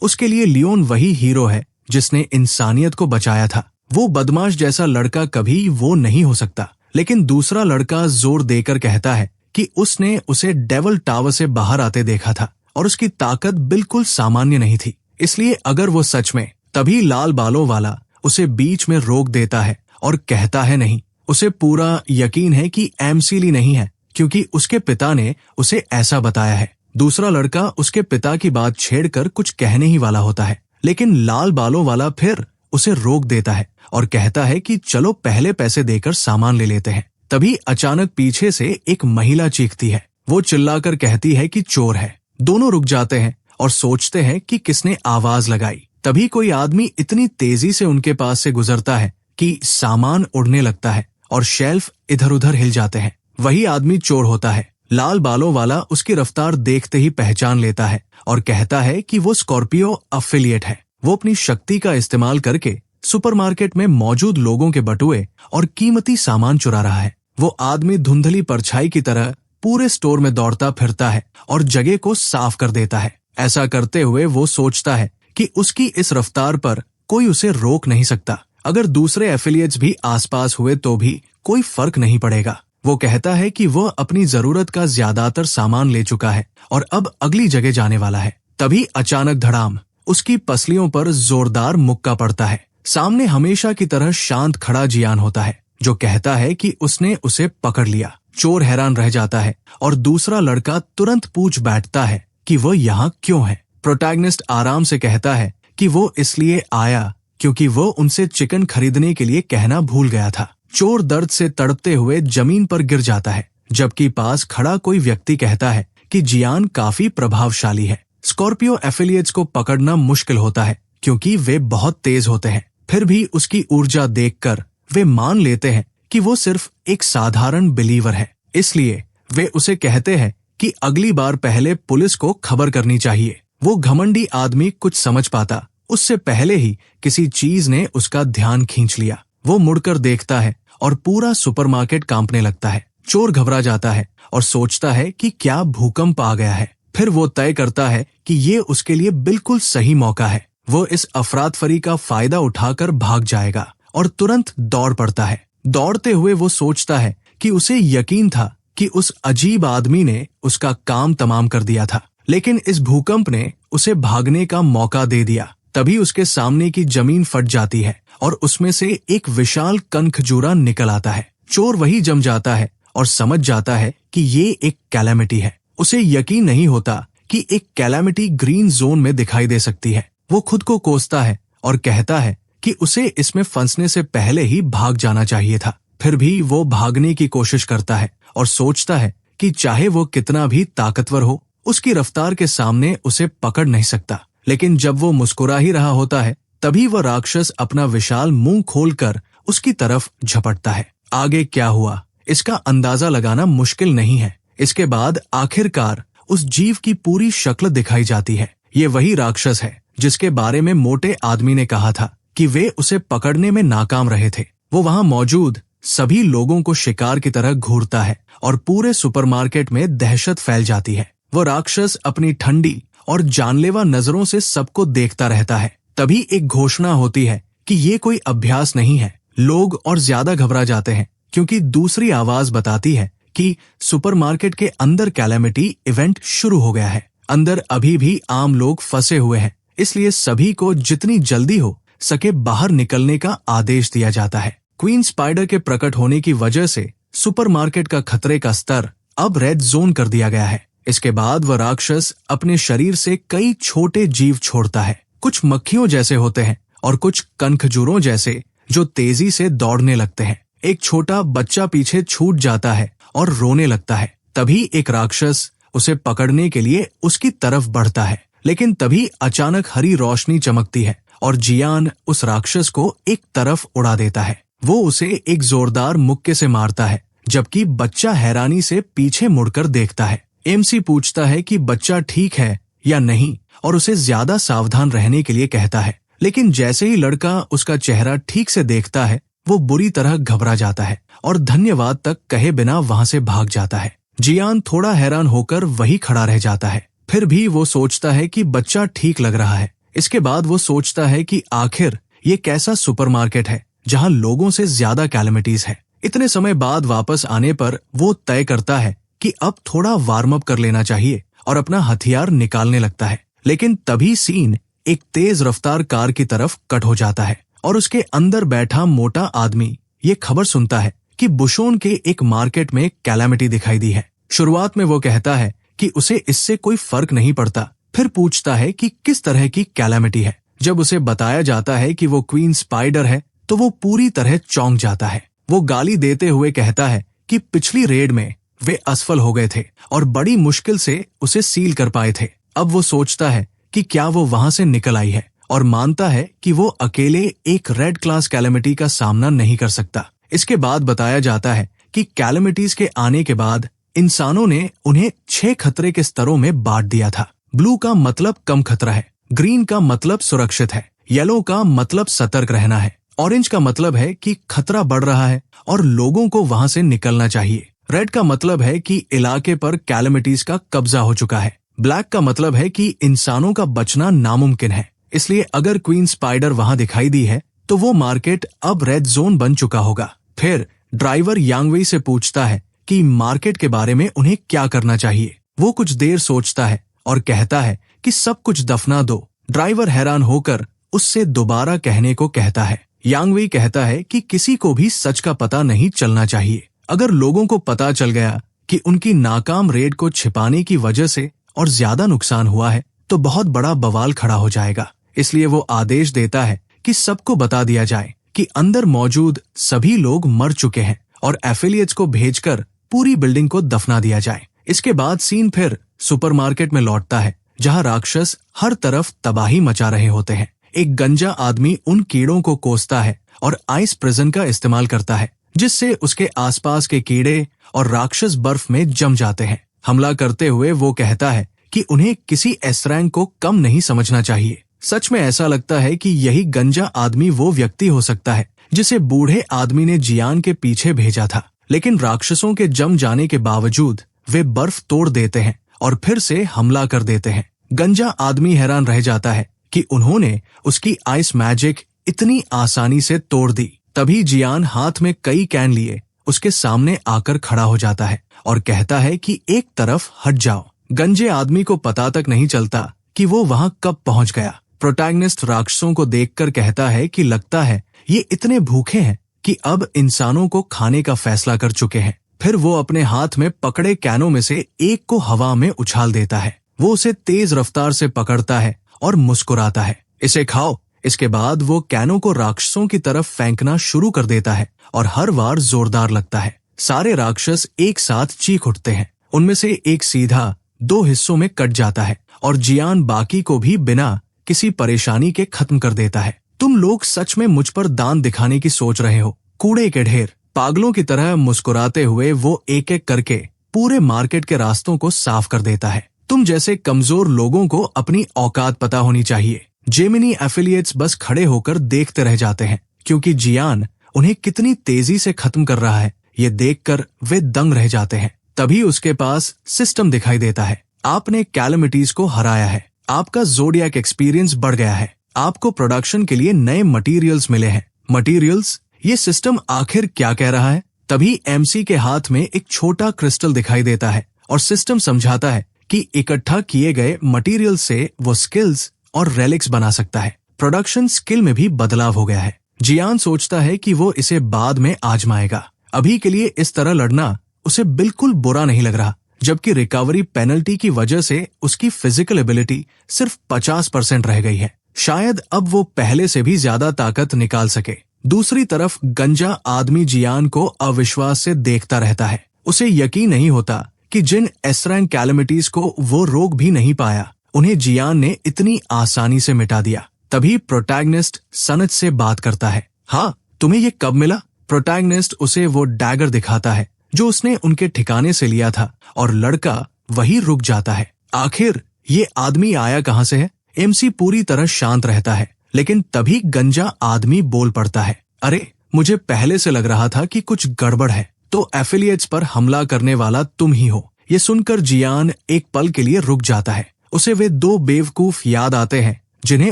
उसके लिए लियोन वही हीरो है जिसने इंसानियत को बचाया था। वो बदमाश जैसा लड़का कभी वो नहीं हो सकता। लेकिन दूसरा लड़का जोर देकर कहता है कि उसने उसे डेविल टावर से बाहर आते देखा था और उसकी ताकत बिल्कुल सामान्य नहीं थी। इसलिए अगर वो सच में, तभी लाल बालों वाला उसे बीच में रोक देता है और कहता है नहीं, उसे पूरा यकीन है कि एमसी ली नहीं है क्योंकि उसके पिता ने उसे ऐसा बताया है। दूसरा लड़का उसके पिता की बात छेड़कर कुछ कहने ही वाला होता है, लेकिन लाल बालों वाला फिर उसे रोक देता है और कहता है कि चलो पहले पैसे देकर सामान ले लेते हैं। तभी अचानक पीछे से एक महिला चीखती है। वो चिल्लाकर कहती है कि चोर है। दोनों रुक जाते हैं और सोचते हैं कि किसने आवाज लगाई। तभी कोई आदमी इतनी तेजी से उनके पास से गुजरता है कि सामान उड़ने लगता है और शेल्फ इधर उधर हिल जाते हैं। वही आदमी चोर होता है। लाल बालों वाला उसकी रफ्तार देखते ही पहचान लेता है और कहता है कि वो स्कॉर्पियो अफिलिएट है। वो अपनी शक्ति का इस्तेमाल करके सुपरमार्केट में मौजूद लोगों के बटुए और कीमती सामान चुरा रहा है। वो आदमी धुंधली परछाई की तरह पूरे स्टोर में दौड़ता फिरता है और जगह को साफ कर देता है। ऐसा करते हुए वो सोचता है कि उसकी इस रफ्तार पर कोई उसे रोक नहीं सकता। अगर दूसरे एफिलिएट्स भी आसपास हुए तो भी कोई फर्क नहीं पड़ेगा। वो कहता है कि वो अपनी जरूरत का ज्यादातर सामान ले चुका है और अब अगली जगह जाने वाला है। तभी अचानक धड़ाम उसकी पसलियों पर जोरदार मुक्का पड़ता है। सामने हमेशा की तरह शांत खड़ा जियान होता है जो कहता है कि उसने उसे पकड़ लिया। चोर हैरान रह जाता है और दूसरा लड़का तुरंत पूछ बैठता है कि वो यहाँ क्यों है। प्रोटैगनिस्ट आराम से कहता है कि वो इसलिए आया क्योंकि वो उनसे चिकन खरीदने के लिए कहना भूल गया था। चोर दर्द से तड़पते हुए जमीन पर गिर जाता है, जबकि पास खड़ा कोई व्यक्ति कहता है कि जियान काफी प्रभावशाली है। स्कॉर्पियो एफिलिएट्स को पकड़ना मुश्किल होता है क्योंकि वे बहुत तेज होते हैं। फिर भी उसकी ऊर्जा देखकर वे मान लेते हैं कि वो सिर्फ एक साधारण बिलीवर है। इसलिए वे उसे कहते हैं कि अगली बार पहले पुलिस को खबर करनी चाहिए। वो घमंडी आदमी कुछ समझ पाता उससे पहले ही किसी चीज ने उसका ध्यान खींच लिया। वो मुड़कर देखता है और पूरा सुपरमार्केट कांपने लगता है। चोर घबरा जाता है और सोचता है कि क्या भूकंप आ गया है। फिर वो तय करता है कि ये उसके लिए बिल्कुल सही मौका है। वो इस अफरातफरी का फायदा उठाकर भाग जाएगा और तुरंत दौड़ पड़ता है। दौड़ते हुए वो सोचता है कि उसे यकीन था कि उस अजीब आदमी ने उसका काम तमाम कर दिया था, लेकिन इस भूकंप ने उसे भागने का मौका दे दिया। तभी उसके सामने की जमीन फट जाती है और उसमें से एक विशाल कनखजूरा निकल आता है। चोर वही जम जाता है और समझ जाता है कि ये एक कैलामिटी है। उसे यकीन नहीं होता कि एक कैलामिटी ग्रीन जोन में दिखाई दे सकती है। वो खुद को कोसता है और कहता है कि उसे इसमें फंसने से पहले ही भाग जाना चाहिए था। फिर भी वो भागने की कोशिश करता है और सोचता है कि चाहे वो कितना भी ताकतवर हो, उसकी रफ्तार के सामने उसे पकड़ नहीं सकता। लेकिन जब वो मुस्कुरा ही रहा होता है, तभी वह राक्षस अपना विशाल मुंह खोलकर उसकी तरफ झपटता है। आगे क्या हुआ इसका अंदाजा लगाना मुश्किल नहीं है। इसके बाद आखिरकार उस जीव की पूरी शक्ल दिखाई जाती है। ये वही राक्षस है जिसके बारे में मोटे आदमी ने कहा था कि वे उसे पकड़ने में नाकाम रहे थे। वो वहां मौजूद सभी लोगों को शिकार की तरह घूरता है और पूरे सुपरमार्केट में दहशत फैल जाती है। वो राक्षस अपनी ठंडी और जानलेवा नजरों से सबको देखता रहता है। तभी एक घोषणा होती है कि ये कोई अभ्यास नहीं है। लोग और ज्यादा घबरा जाते हैं क्योंकि दूसरी आवाज बताती है कि सुपरमार्केट के अंदर कैलेमिटी इवेंट शुरू हो गया है। अंदर अभी भी आम लोग फंसे हुए हैं, इसलिए सभी को जितनी जल्दी हो सके बाहर निकलने का आदेश दिया जाता है। क्वीन स्पाइडर के प्रकट होने की वजह से सुपरमार्केट का खतरे का स्तर अब रेड जोन कर दिया गया है। इसके बाद वह राक्षस अपने शरीर से कई छोटे जीव छोड़ता है। कुछ मक्खियों जैसे होते हैं और कुछ कनखजूरों जैसे जो तेजी से दौड़ने लगते हैं। एक छोटा बच्चा पीछे छूट जाता है और रोने लगता है। तभी एक राक्षस उसे पकड़ने के लिए उसकी तरफ बढ़ता है, लेकिन तभी अचानक हरी रोशनी चमकती है और जियान उस राक्षस को एक तरफ उड़ा देता है। वो उसे एक जोरदार मुक्के से मारता है, जबकि बच्चा हैरानी से पीछे मुड़कर देखता है। एमसी पूछता है कि बच्चा ठीक है या नहीं और उसे ज्यादा सावधान रहने के लिए कहता है, लेकिन जैसे ही लड़का उसका चेहरा ठीक से देखता है वो बुरी तरह घबरा जाता है और धन्यवाद तक कहे बिना वहां से भाग जाता है। जियान थोड़ा हैरान होकर वही खड़ा रह जाता है। फिर भी वो सोचता है कि बच्चा ठीक लग रहा है। इसके बाद वो सोचता है कि आखिर ये कैसा सुपरमार्केट है जहां लोगों से ज्यादा कैलेमिटीज है। इतने समय बाद वापस आने पर वो तय करता है कि अब थोड़ा वार्म अप कर लेना चाहिए और अपना हथियार निकालने लगता है। लेकिन तभी सीन एक तेज रफ्तार कार की तरफ कट हो जाता है और उसके अंदर बैठा मोटा आदमी ये खबर सुनता है कि बुशोन के एक मार्केट में कैलामिटी दिखाई दी है। शुरुआत में वो कहता है कि उसे इससे कोई फर्क नहीं पड़ता, फिर पूछता है कि किस तरह की कैलामिटी है। जब उसे बताया जाता है कि वो क्वीन स्पाइडर है तो वो पूरी तरह चौंक जाता है। वो गाली देते हुए कहता है कि पिछली रेड में वे असफल हो गए थे और बड़ी मुश्किल से उसे सील कर पाए थे। अब वो सोचता है कि क्या वो वहां से निकल आई है और मानता है कि वो अकेले एक रेड क्लास कैलेमिटी का सामना नहीं कर सकता। इसके बाद बताया जाता है कि कैलेमिटीज के आने के बाद इंसानों ने उन्हें 6 खतरे के स्तरों में बांट दिया था। ब्लू का मतलब कम खतरा है, ग्रीन का मतलब सुरक्षित है, येलो का मतलब सतर्क रहना है, ऑरेंज का मतलब है कि खतरा बढ़ रहा है और लोगों को वहां से निकलना चाहिए, रेड का मतलब है कि इलाके पर कैलेमिटीज का कब्जा हो चुका है, ब्लैक का मतलब है कि इंसानों का बचना नामुमकिन है। इसलिए अगर क्वीन स्पाइडर वहां दिखाई दी है तो वो मार्केट अब रेड जोन बन चुका होगा। फिर ड्राइवर यांगवेई से पूछता है कि मार्केट के बारे में उन्हें क्या करना चाहिए। वो कुछ देर सोचता है और कहता है कि सब कुछ दफना दो। ड्राइवर हैरान होकर उससे दोबारा कहने को कहता है। यांगवेई कहता है कि किसी को भी सच का पता नहीं चलना चाहिए। अगर लोगों को पता चल गया कि उनकी नाकाम रेड को छिपाने की वजह से और ज्यादा नुकसान हुआ है तो बहुत बड़ा बवाल खड़ा हो जाएगा। इसलिए वो आदेश देता है कि सबको बता दिया जाए कि अंदर मौजूद सभी लोग मर चुके हैं और एफिलिएट्स को भेजकर पूरी बिल्डिंग को दफना दिया जाए। इसके बाद सीन फिर सुपरमार्केट में लौटता है जहां राक्षस हर तरफ तबाही मचा रहे होते हैं। एक गंजा आदमी उन कीड़ों को कोसता है और आइस प्रिजन का इस्तेमाल करता है जिससे उसके आसपास के कीड़े और राक्षस बर्फ में जम जाते हैं। हमला करते हुए वो कहता है कि उन्हें किसी एस रैंक को कम नहीं समझना चाहिए। सच में ऐसा लगता है कि यही गंजा आदमी वो व्यक्ति हो सकता है जिसे बूढ़े आदमी ने जियान के पीछे भेजा था। लेकिन राक्षसों के जम जाने के बावजूद वे बर्फ तोड़ देते हैं और फिर से हमला कर देते हैं। गंजा आदमी हैरान रह जाता है कि उन्होंने उसकी आइस मैजिक इतनी आसानी से तोड़ दी। तभी जियान हाथ में कई कैन लिए उसके सामने आकर खड़ा हो जाता है और कहता है कि एक तरफ हट जाओ। गंजे आदमी को पता तक नहीं चलता कि वो वहां कब पहुंच गया। प्रोटैगनिस्ट राक्षसों को देखकर कहता है कि लगता है ये इतने भूखे हैं कि अब इंसानों को खाने का फैसला कर चुके हैं। फिर वो अपने हाथ में पकड़े कैनों में से एक को हवा में उछाल देता है। वो उसे तेज रफ्तार से पकड़ता है और मुस्कुराता है, इसे खाओ। इसके बाद वो कैनों को राक्षसों की तरफ फेंकना शुरू कर देता है और हर बार जोरदार लगता है। सारे राक्षस एक साथ चीख उठते हैं। उनमें से एक सीधा 2 हिस्सों में कट जाता है और जियान बाकी को भी बिना किसी परेशानी के खत्म कर देता है। तुम लोग सच में मुझ पर दान दिखाने की सोच रहे हो, कूड़े के ढेर। पागलों की तरह मुस्कुराते हुए वो एक एक करके पूरे मार्केट के रास्तों को साफ कर देता है। तुम जैसे कमजोर लोगों को अपनी औकात पता होनी चाहिए। जेमिनी एफिलिएट्स बस खड़े होकर देखते रह जाते हैं क्योंकि जियान उन्हें कितनी तेजी से खत्म कर रहा है, ये देखकर वे दंग रह जाते हैं। तभी उसके पास सिस्टम दिखाई देता है। आपने कैलेमिटीज को हराया है, आपका ज़ोडिएक एक्सपीरियंस बढ़ गया है, आपको प्रोडक्शन के लिए नए मटेरियल्स मिले हैं। मटेरियल्स? ये सिस्टम आखिर क्या कह रहा है? तभी एमसी के हाथ में एक छोटा क्रिस्टल दिखाई देता है और सिस्टम समझाता है कि इकट्ठा किए गए मटेरियल से वो स्किल्स और रेलिक्स बना सकता है। प्रोडक्शन स्किल में भी बदलाव हो गया है। जियान सोचता है कि वो इसे बाद में आजमाएगा। अभी के लिए इस तरह लड़ना उसे बिल्कुल बुरा नहीं लग रहा, जबकि रिकवरी पेनल्टी की वजह से उसकी फिजिकल एबिलिटी सिर्फ 50% रह गई है। शायद अब वो पहले से भी ज्यादा ताकत निकाल सके। दूसरी तरफ गंजा आदमी जियान को अविश्वास से देखता रहता है। उसे यकीन नहीं होता कि जिन एस रैंक कैलेमिटीज को वो रोक भी नहीं पाया, उन्हें जियान ने इतनी आसानी से मिटा दिया। तभी प्रोटैगनिस्ट सनज से बात करता है। हाँ, तुम्हें ये कब मिला? प्रोटैगनिस्ट उसे वो डैगर दिखाता है जो उसने उनके ठिकाने से लिया था और लड़का वही रुक जाता है। आखिर ये आदमी आया कहाँ से है? एमसी पूरी तरह शांत रहता है, लेकिन तभी गंजा आदमी बोल पड़ता है, अरे मुझे पहले से लग रहा था कि कुछ गड़बड़ है, तो एफिलिएट्स पर हमला करने वाला तुम ही हो। ये सुनकर जियान एक पल के लिए रुक जाता है। उसे वे 2 बेवकूफ याद आते हैं जिन्हें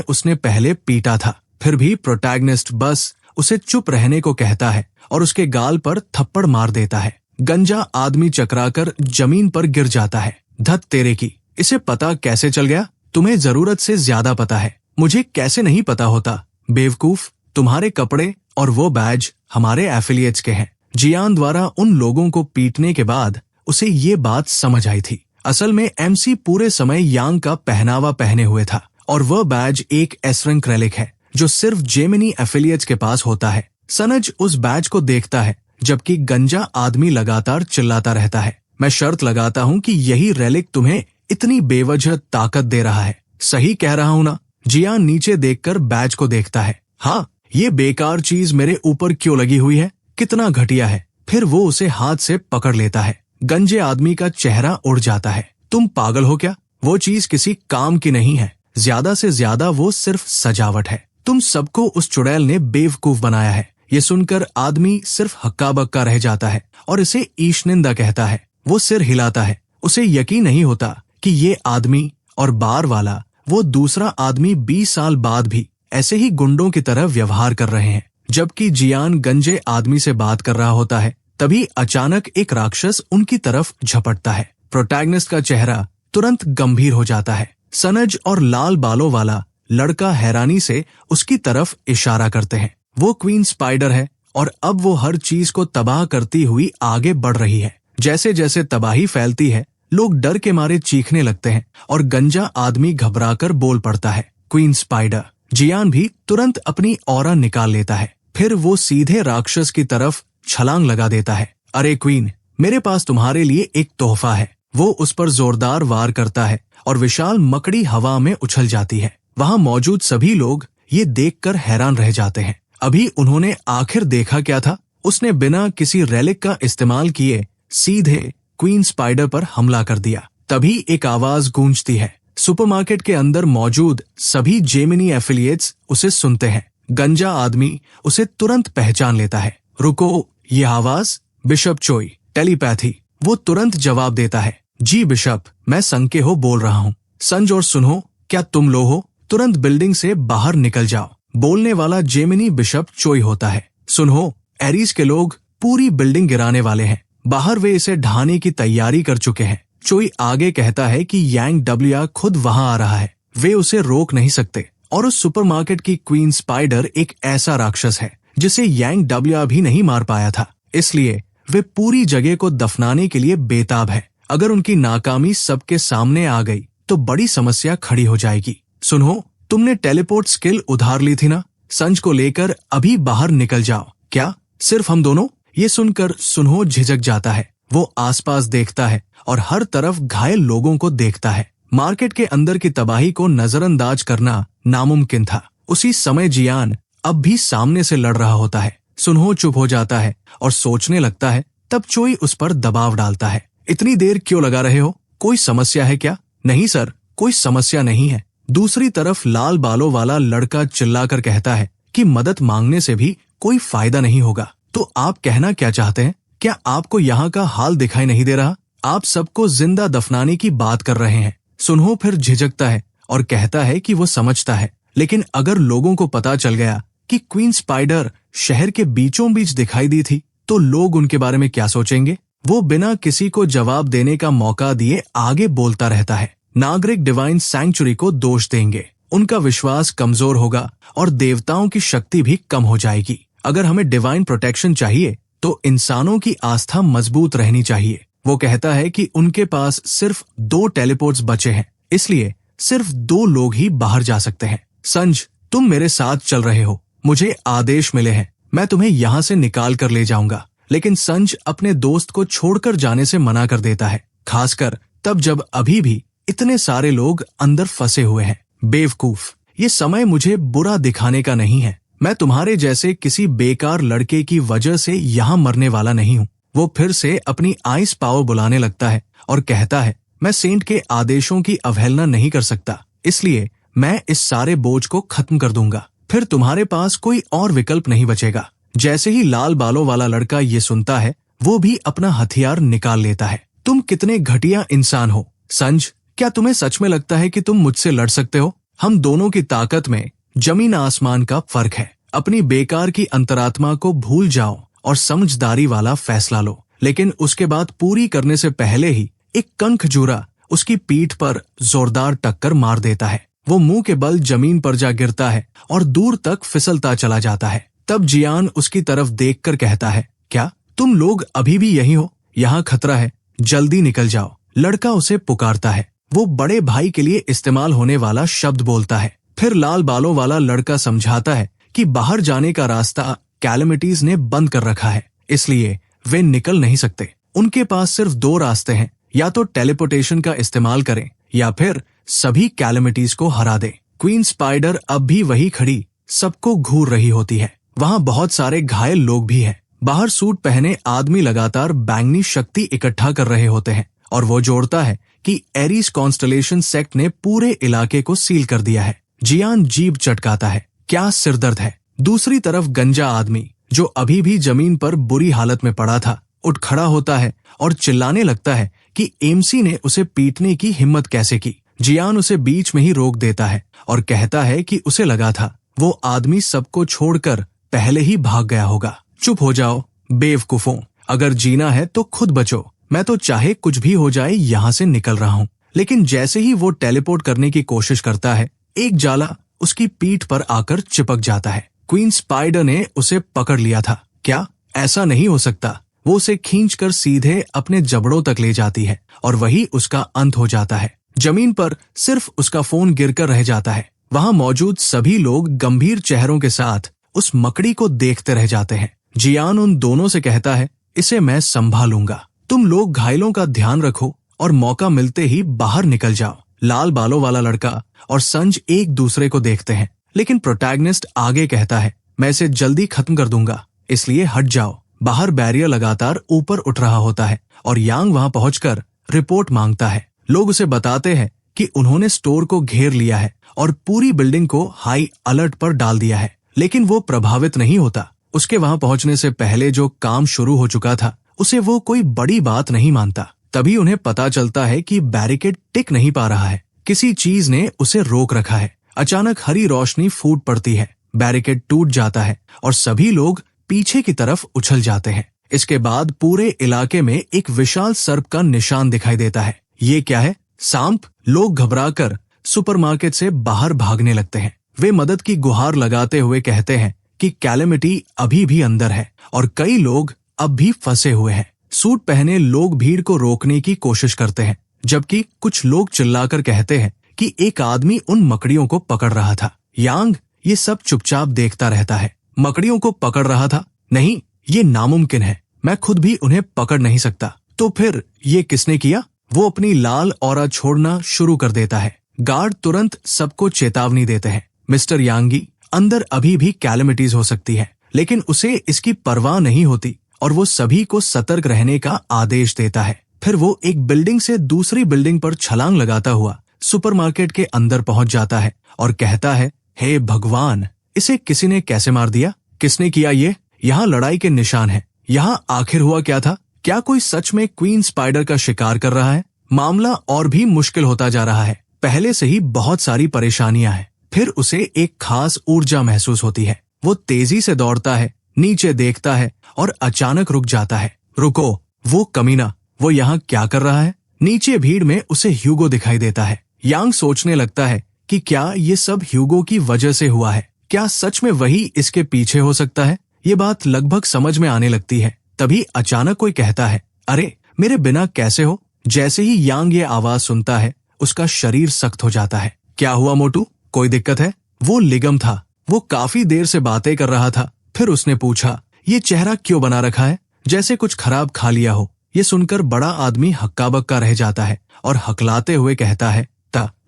उसने पहले पीटा था। फिर भी प्रोटैगनिस्ट बस उसे चुप रहने को कहता है और उसके गाल पर थप्पड़ मार देता है। गंजा आदमी चकराकर जमीन पर गिर जाता है। धत तेरे की, इसे पता कैसे चल गया? तुम्हें जरूरत से ज्यादा पता है। मुझे कैसे नहीं पता होता? बेवकूफ, तुम्हारे कपड़े और वो बैज हमारे एफिलिएट्स के हैं। जियान द्वारा उन लोगों को पीटने के बाद उसे ये बात समझ आई थी। असल में एमसी पूरे समय यांग का पहनावा पहने हुए था और वह बैज एक एस रैंक रेलिक है जो सिर्फ जेमिनी एफिलिएट्स के पास होता है। सनज उस बैज को देखता है, जबकि गंजा आदमी लगातार चिल्लाता रहता है, मैं शर्त लगाता हूँ कि यही रेलिक तुम्हें इतनी बेवजह ताकत दे रहा है। सही कह रहा हूँ ना? जियान नीचे देखकर बैज को देखता है। हाँ, ये बेकार चीज मेरे ऊपर क्यों लगी हुई है? कितना घटिया है। फिर वो उसे हाथ से पकड़ लेता है। गंजे आदमी का चेहरा उड़ जाता है। तुम पागल हो क्या? वो चीज किसी काम की नहीं है। ज्यादा से ज्यादा वो सिर्फ सजावट है। तुम सबको उस चुड़ैल ने बेवकूफ बनाया है। ये सुनकर आदमी सिर्फ हक्का बक्का रह जाता है और इसे ईशनिंदा कहता है। वो सिर हिलाता है। उसे यकीन नहीं होता कि ये आदमी और बार वाला वो दूसरा आदमी 20 साल बाद भी ऐसे ही गुंडों की तरह व्यवहार कर रहे हैं। जबकि जियान गंजे आदमी से बात कर रहा होता है, तभी अचानक एक राक्षस उनकी तरफ झपटता है। प्रोटैगनिस्ट का चेहरा तुरंत गंभीर हो जाता है। सनज और लाल बालों वाला लड़का हैरानी से उसकी तरफ इशारा करते हैं। वो क्वीन स्पाइडर है और अब वो हर चीज को तबाह करती हुई आगे बढ़ रही है। जैसे जैसे तबाही फैलती है, लोग डर के मारे चीखने लगते हैं और गंजा आदमी घबराकर बोल पड़ता है, क्वीन स्पाइडर। जियान भी तुरंत अपनी ऑरा निकाल लेता है। फिर वो सीधे राक्षस की तरफ छलांग लगा देता है। अरे क्वीन, मेरे पास तुम्हारे लिए एक तोहफा है। वो उस पर जोरदार वार करता है और विशाल मकड़ी हवा में उछल जाती है। वहाँ मौजूद सभी लोग ये देखकर हैरान रह जाते हैं। अभी उन्होंने आखिर देखा क्या था? उसने बिना किसी रेलिक का इस्तेमाल किए सीधे क्वीन स्पाइडर पर हमला कर दिया। तभी एक आवाज गूंजती है। सुपरमार्केट के अंदर मौजूद सभी जेमिनी एफिलिएट्स उसे सुनते हैं। गंजा आदमी उसे तुरंत पहचान लेता है। रुको, ये आवाज बिशप चोई, टेलीपैथी। वो तुरंत जवाब देता है, जी बिशप, मैं संके हो बोल रहा हूँ। संज और सुनो, क्या तुम लो हो? तुरंत बिल्डिंग से बाहर निकल जाओ। बोलने वाला जेमिनी बिशप चोई होता है। सुनो, एरीज के लोग पूरी बिल्डिंग गिराने वाले हैं। बाहर वे इसे ढाने की तैयारी कर चुके हैं। चोई आगे कहता है कि यांग डब्लिया खुद वहां आ रहा है। वे उसे रोक नहीं सकते और उस सुपरमार्केट की क्वीन स्पाइडर एक ऐसा राक्षस है जिसे यांग डब्लिया भी नहीं मार पाया था। इसलिए वे पूरी जगह को दफनाने के लिए बेताब है। अगर उनकी नाकामी सबके सामने आ गई तो बड़ी समस्या खड़ी हो जाएगी। सुनो, तुमने टेलीपोर्ट स्किल उधार ली थी ना? संज को लेकर अभी बाहर निकल जाओ। क्या सिर्फ हम दोनों? ये सुनकर सुन्हो झिझक जाता है। वो आसपास देखता है और हर तरफ घायल लोगों को देखता है। मार्केट के अंदर की तबाही को नजरअंदाज करना नामुमकिन था। उसी समय जियान अब भी सामने से लड़ रहा होता है। सुन्हो चुप हो जाता है और सोचने लगता है। तब चोई उस पर दबाव डालता है, इतनी देर क्यों लगा रहे हो? कोई समस्या है क्या? नहीं सर, कोई समस्या नहीं है। दूसरी तरफ लाल बालों वाला लड़का चिल्लाकर कहता है कि मदद मांगने से भी कोई फायदा नहीं होगा। तो आप कहना क्या चाहते हैं? क्या आपको यहाँ का हाल दिखाई नहीं दे रहा? आप सबको जिंदा दफनाने की बात कर रहे हैं। सुनहो फिर झिझकता है और कहता है कि वो समझता है, लेकिन अगर लोगों को पता चल गया कि क्वीन स्पाइडर शहर के बीचों बीच दिखाई दी थी, तो लोग उनके बारे में क्या सोचेंगे? वो बिना किसी को जवाब देने का मौका दिए आगे बोलता रहता है। नागरिक डिवाइन सैंक्चुरी को दोष देंगे, उनका विश्वास कमजोर होगा और देवताओं की शक्ति भी कम हो जाएगी। अगर हमें डिवाइन प्रोटेक्शन चाहिए तो इंसानों की आस्था मजबूत रहनी चाहिए। वो कहता है कि उनके पास सिर्फ 2 टेलीपोर्ट्स बचे हैं, इसलिए सिर्फ 2 लोग ही बाहर जा सकते हैं। संज, तुम मेरे साथ चल रहे हो, मुझे आदेश मिले हैं, मैं तुम्हें यहाँ से निकाल कर ले जाऊंगा। लेकिन संज अपने दोस्त को छोड़कर जाने से मना कर देता है, खासकर तब जब अभी भी इतने सारे लोग अंदर फंसे हुए हैं। बेवकूफ, ये समय मुझे बुरा दिखाने का नहीं है। मैं तुम्हारे जैसे किसी बेकार लड़के की वजह से यहाँ मरने वाला नहीं हूँ। वो फिर से अपनी आइस पावर बुलाने लगता है और कहता है, मैं सेंट के आदेशों की अवहेलना नहीं कर सकता, इसलिए मैं इस सारे बोझ को खत्म कर दूंगा। फिर तुम्हारे पास कोई और विकल्प नहीं बचेगा। जैसे ही लाल बालों वाला लड़का ये सुनता है, वो भी अपना हथियार निकाल लेता है। तुम कितने घटिया इंसान हो संज, क्या तुम्हें सच में लगता है कि तुम मुझसे लड़ सकते हो? हम दोनों की ताकत में जमीन आसमान का फर्क है। अपनी बेकार की अंतरात्मा को भूल जाओ और समझदारी वाला फैसला लो। लेकिन उसके बाद पूरी करने से पहले ही एक कनखजूरा उसकी पीठ पर जोरदार टक्कर मार देता है। वो मुंह के बल जमीन पर जा गिरता है और दूर तक फिसलता चला जाता है। तब जियान उसकी तरफ देखकर कहता है, क्या तुम लोग अभी भी यहीं हो? यहाँ खतरा है, जल्दी निकल जाओ। लड़का उसे पुकारता है। वो बड़े भाई के लिए इस्तेमाल होने वाला शब्द बोलता है। फिर लाल बालों वाला लड़का समझाता है कि बाहर जाने का रास्ता कैलेमिटीज ने बंद कर रखा है, इसलिए वे निकल नहीं सकते। उनके पास सिर्फ 2 रास्ते हैं, या तो टेलीपोर्टेशन का इस्तेमाल करें या फिर सभी कैलेमिटीज को हरा दें। क्वीन स्पाइडर अब भी वही खड़ी सबको घूर रही होती है। वहाँ बहुत सारे घायल लोग भी हैं। बाहर सूट पहने आदमी लगातार बैंगनी शक्ति इकट्ठा कर रहे होते हैं और वो जोड़ता है कि एरीज कॉन्स्टलेशन सेक्ट ने पूरे इलाके को सील कर दिया है। जियान जीभ चटकाता है, क्या सिरदर्द है। दूसरी तरफ गंजा आदमी, जो अभी भी जमीन पर बुरी हालत में पड़ा था, उठ खड़ा होता है और चिल्लाने लगता है कि एमसी ने उसे पीटने की हिम्मत कैसे की। जियान उसे बीच में ही रोक देता है और कहता है कि उसे लगा था वो आदमी सबको छोड़कर पहले ही भाग गया होगा। चुप हो जाओ बेवकूफों, अगर जीना है तो खुद बचो। मैं तो चाहे कुछ भी हो जाए यहाँ से निकल रहा हूँ। लेकिन जैसे ही वो टेलीपोर्ट करने की कोशिश करता है, एक जाला उसकी पीठ पर आकर चिपक जाता है। क्वीन स्पाइडर ने उसे पकड़ लिया था। क्या ऐसा नहीं हो सकता? वो उसे खींचकर सीधे अपने जबड़ों तक ले जाती है और वही उसका अंत हो जाता है। जमीन पर सिर्फ उसका फोन गिरकर रह जाता है। वहाँ मौजूद सभी लोग गंभीर चेहरों के साथ उस मकड़ी को देखते रह जाते हैं। जियान उन दोनों से कहता है, इसे मैं संभालूंगा, तुम लोग घायलों का ध्यान रखो और मौका मिलते ही बाहर निकल जाओ। लाल बालों वाला लड़का और संज एक दूसरे को देखते हैं, लेकिन प्रोटैगनिस्ट आगे कहता है, मैं इसे जल्दी खत्म कर दूंगा, इसलिए हट जाओ। बाहर बैरियर लगातार ऊपर उठ रहा होता है और यांग वहां पहुंचकर रिपोर्ट मांगता है। लोग उसे बताते हैं कि उन्होंने स्टोर को घेर लिया है और पूरी बिल्डिंग को हाई अलर्ट पर डाल दिया है, लेकिन वो प्रभावित नहीं होता। उसके वहां पहुंचने से पहले जो काम शुरू हो चुका था, उसे वो कोई बड़ी बात नहीं मानता। तभी उन्हें पता चलता है कि बैरिकेड टिक नहीं पा रहा है, किसी चीज ने उसे रोक रखा है। अचानक हरी रोशनी फूट पड़ती है, बैरिकेड टूट जाता है और सभी लोग पीछे की तरफ उछल जाते हैं। इसके बाद पूरे इलाके में एक विशाल सर्प का निशान दिखाई देता है। ये क्या है? सांप। लोग घबराकर सुपरमार्केट से बाहर भागने लगते हैं। वे मदद की गुहार लगाते हुए कहते हैं कि कैलेमिटी अभी भी अंदर है और कई लोग अब भी फंसे हुए हैं। सूट पहने लोग भीड़ को रोकने की कोशिश करते हैं, जबकि कुछ लोग चिल्लाकर कहते हैं कि एक आदमी उन मकड़ियों को पकड़ रहा था। यांग ये सब चुपचाप देखता रहता है। मकड़ियों को पकड़ रहा था? नहीं, ये नामुमकिन है, मैं खुद भी उन्हें पकड़ नहीं सकता। तो फिर ये किसने किया? वो अपनी लाल ऑरा छोड़ना शुरू कर देता है। गार्ड तुरंत सबको चेतावनी देते हैं, मिस्टर यांगी, अंदर अभी भी कैलेमिटीज हो सकती है, लेकिन उसे इसकी परवाह नहीं होती और वो सभी को सतर्क रहने का आदेश देता है। फिर वो एक बिल्डिंग से दूसरी बिल्डिंग पर छलांग लगाता हुआ सुपरमार्केट के अंदर पहुंच जाता है और कहता है, हे भगवान, इसे किसी ने कैसे मार दिया? किसने किया ये? यहाँ लड़ाई के निशान हैं। यहाँ आखिर हुआ क्या था? क्या कोई सच में क्वीन स्पाइडर का शिकार कर रहा है? मामला और भी मुश्किल होता जा रहा है। पहले से ही बहुत सारी परेशानियां हैं। फिर उसे एक खास ऊर्जा महसूस होती है। वो तेजी से दौड़ता है, नीचे देखता है और अचानक रुक जाता है। रुको, वो कमीना, वो यहाँ क्या कर रहा है? नीचे भीड़ में उसे ह्यूगो दिखाई देता है। यांग सोचने लगता है कि क्या ये सब ह्यूगो की वजह से हुआ है? क्या सच में वही इसके पीछे हो सकता है? ये बात लगभग समझ में आने लगती है। तभी अचानक कोई कहता है, अरे मेरे बिना कैसे हो? जैसे ही यांग ये आवाज सुनता है, उसका शरीर सख्त हो जाता है। क्या हुआ मोटू, कोई दिक्कत है? वो लिगम था। वो काफी देर से बातें कर रहा था। फिर उसने पूछा, ये चेहरा क्यों बना रखा है, जैसे कुछ खराब खा लिया हो? ये सुनकर बड़ा आदमी हक्का बक्का रह जाता है और हकलाते हुए कहता है,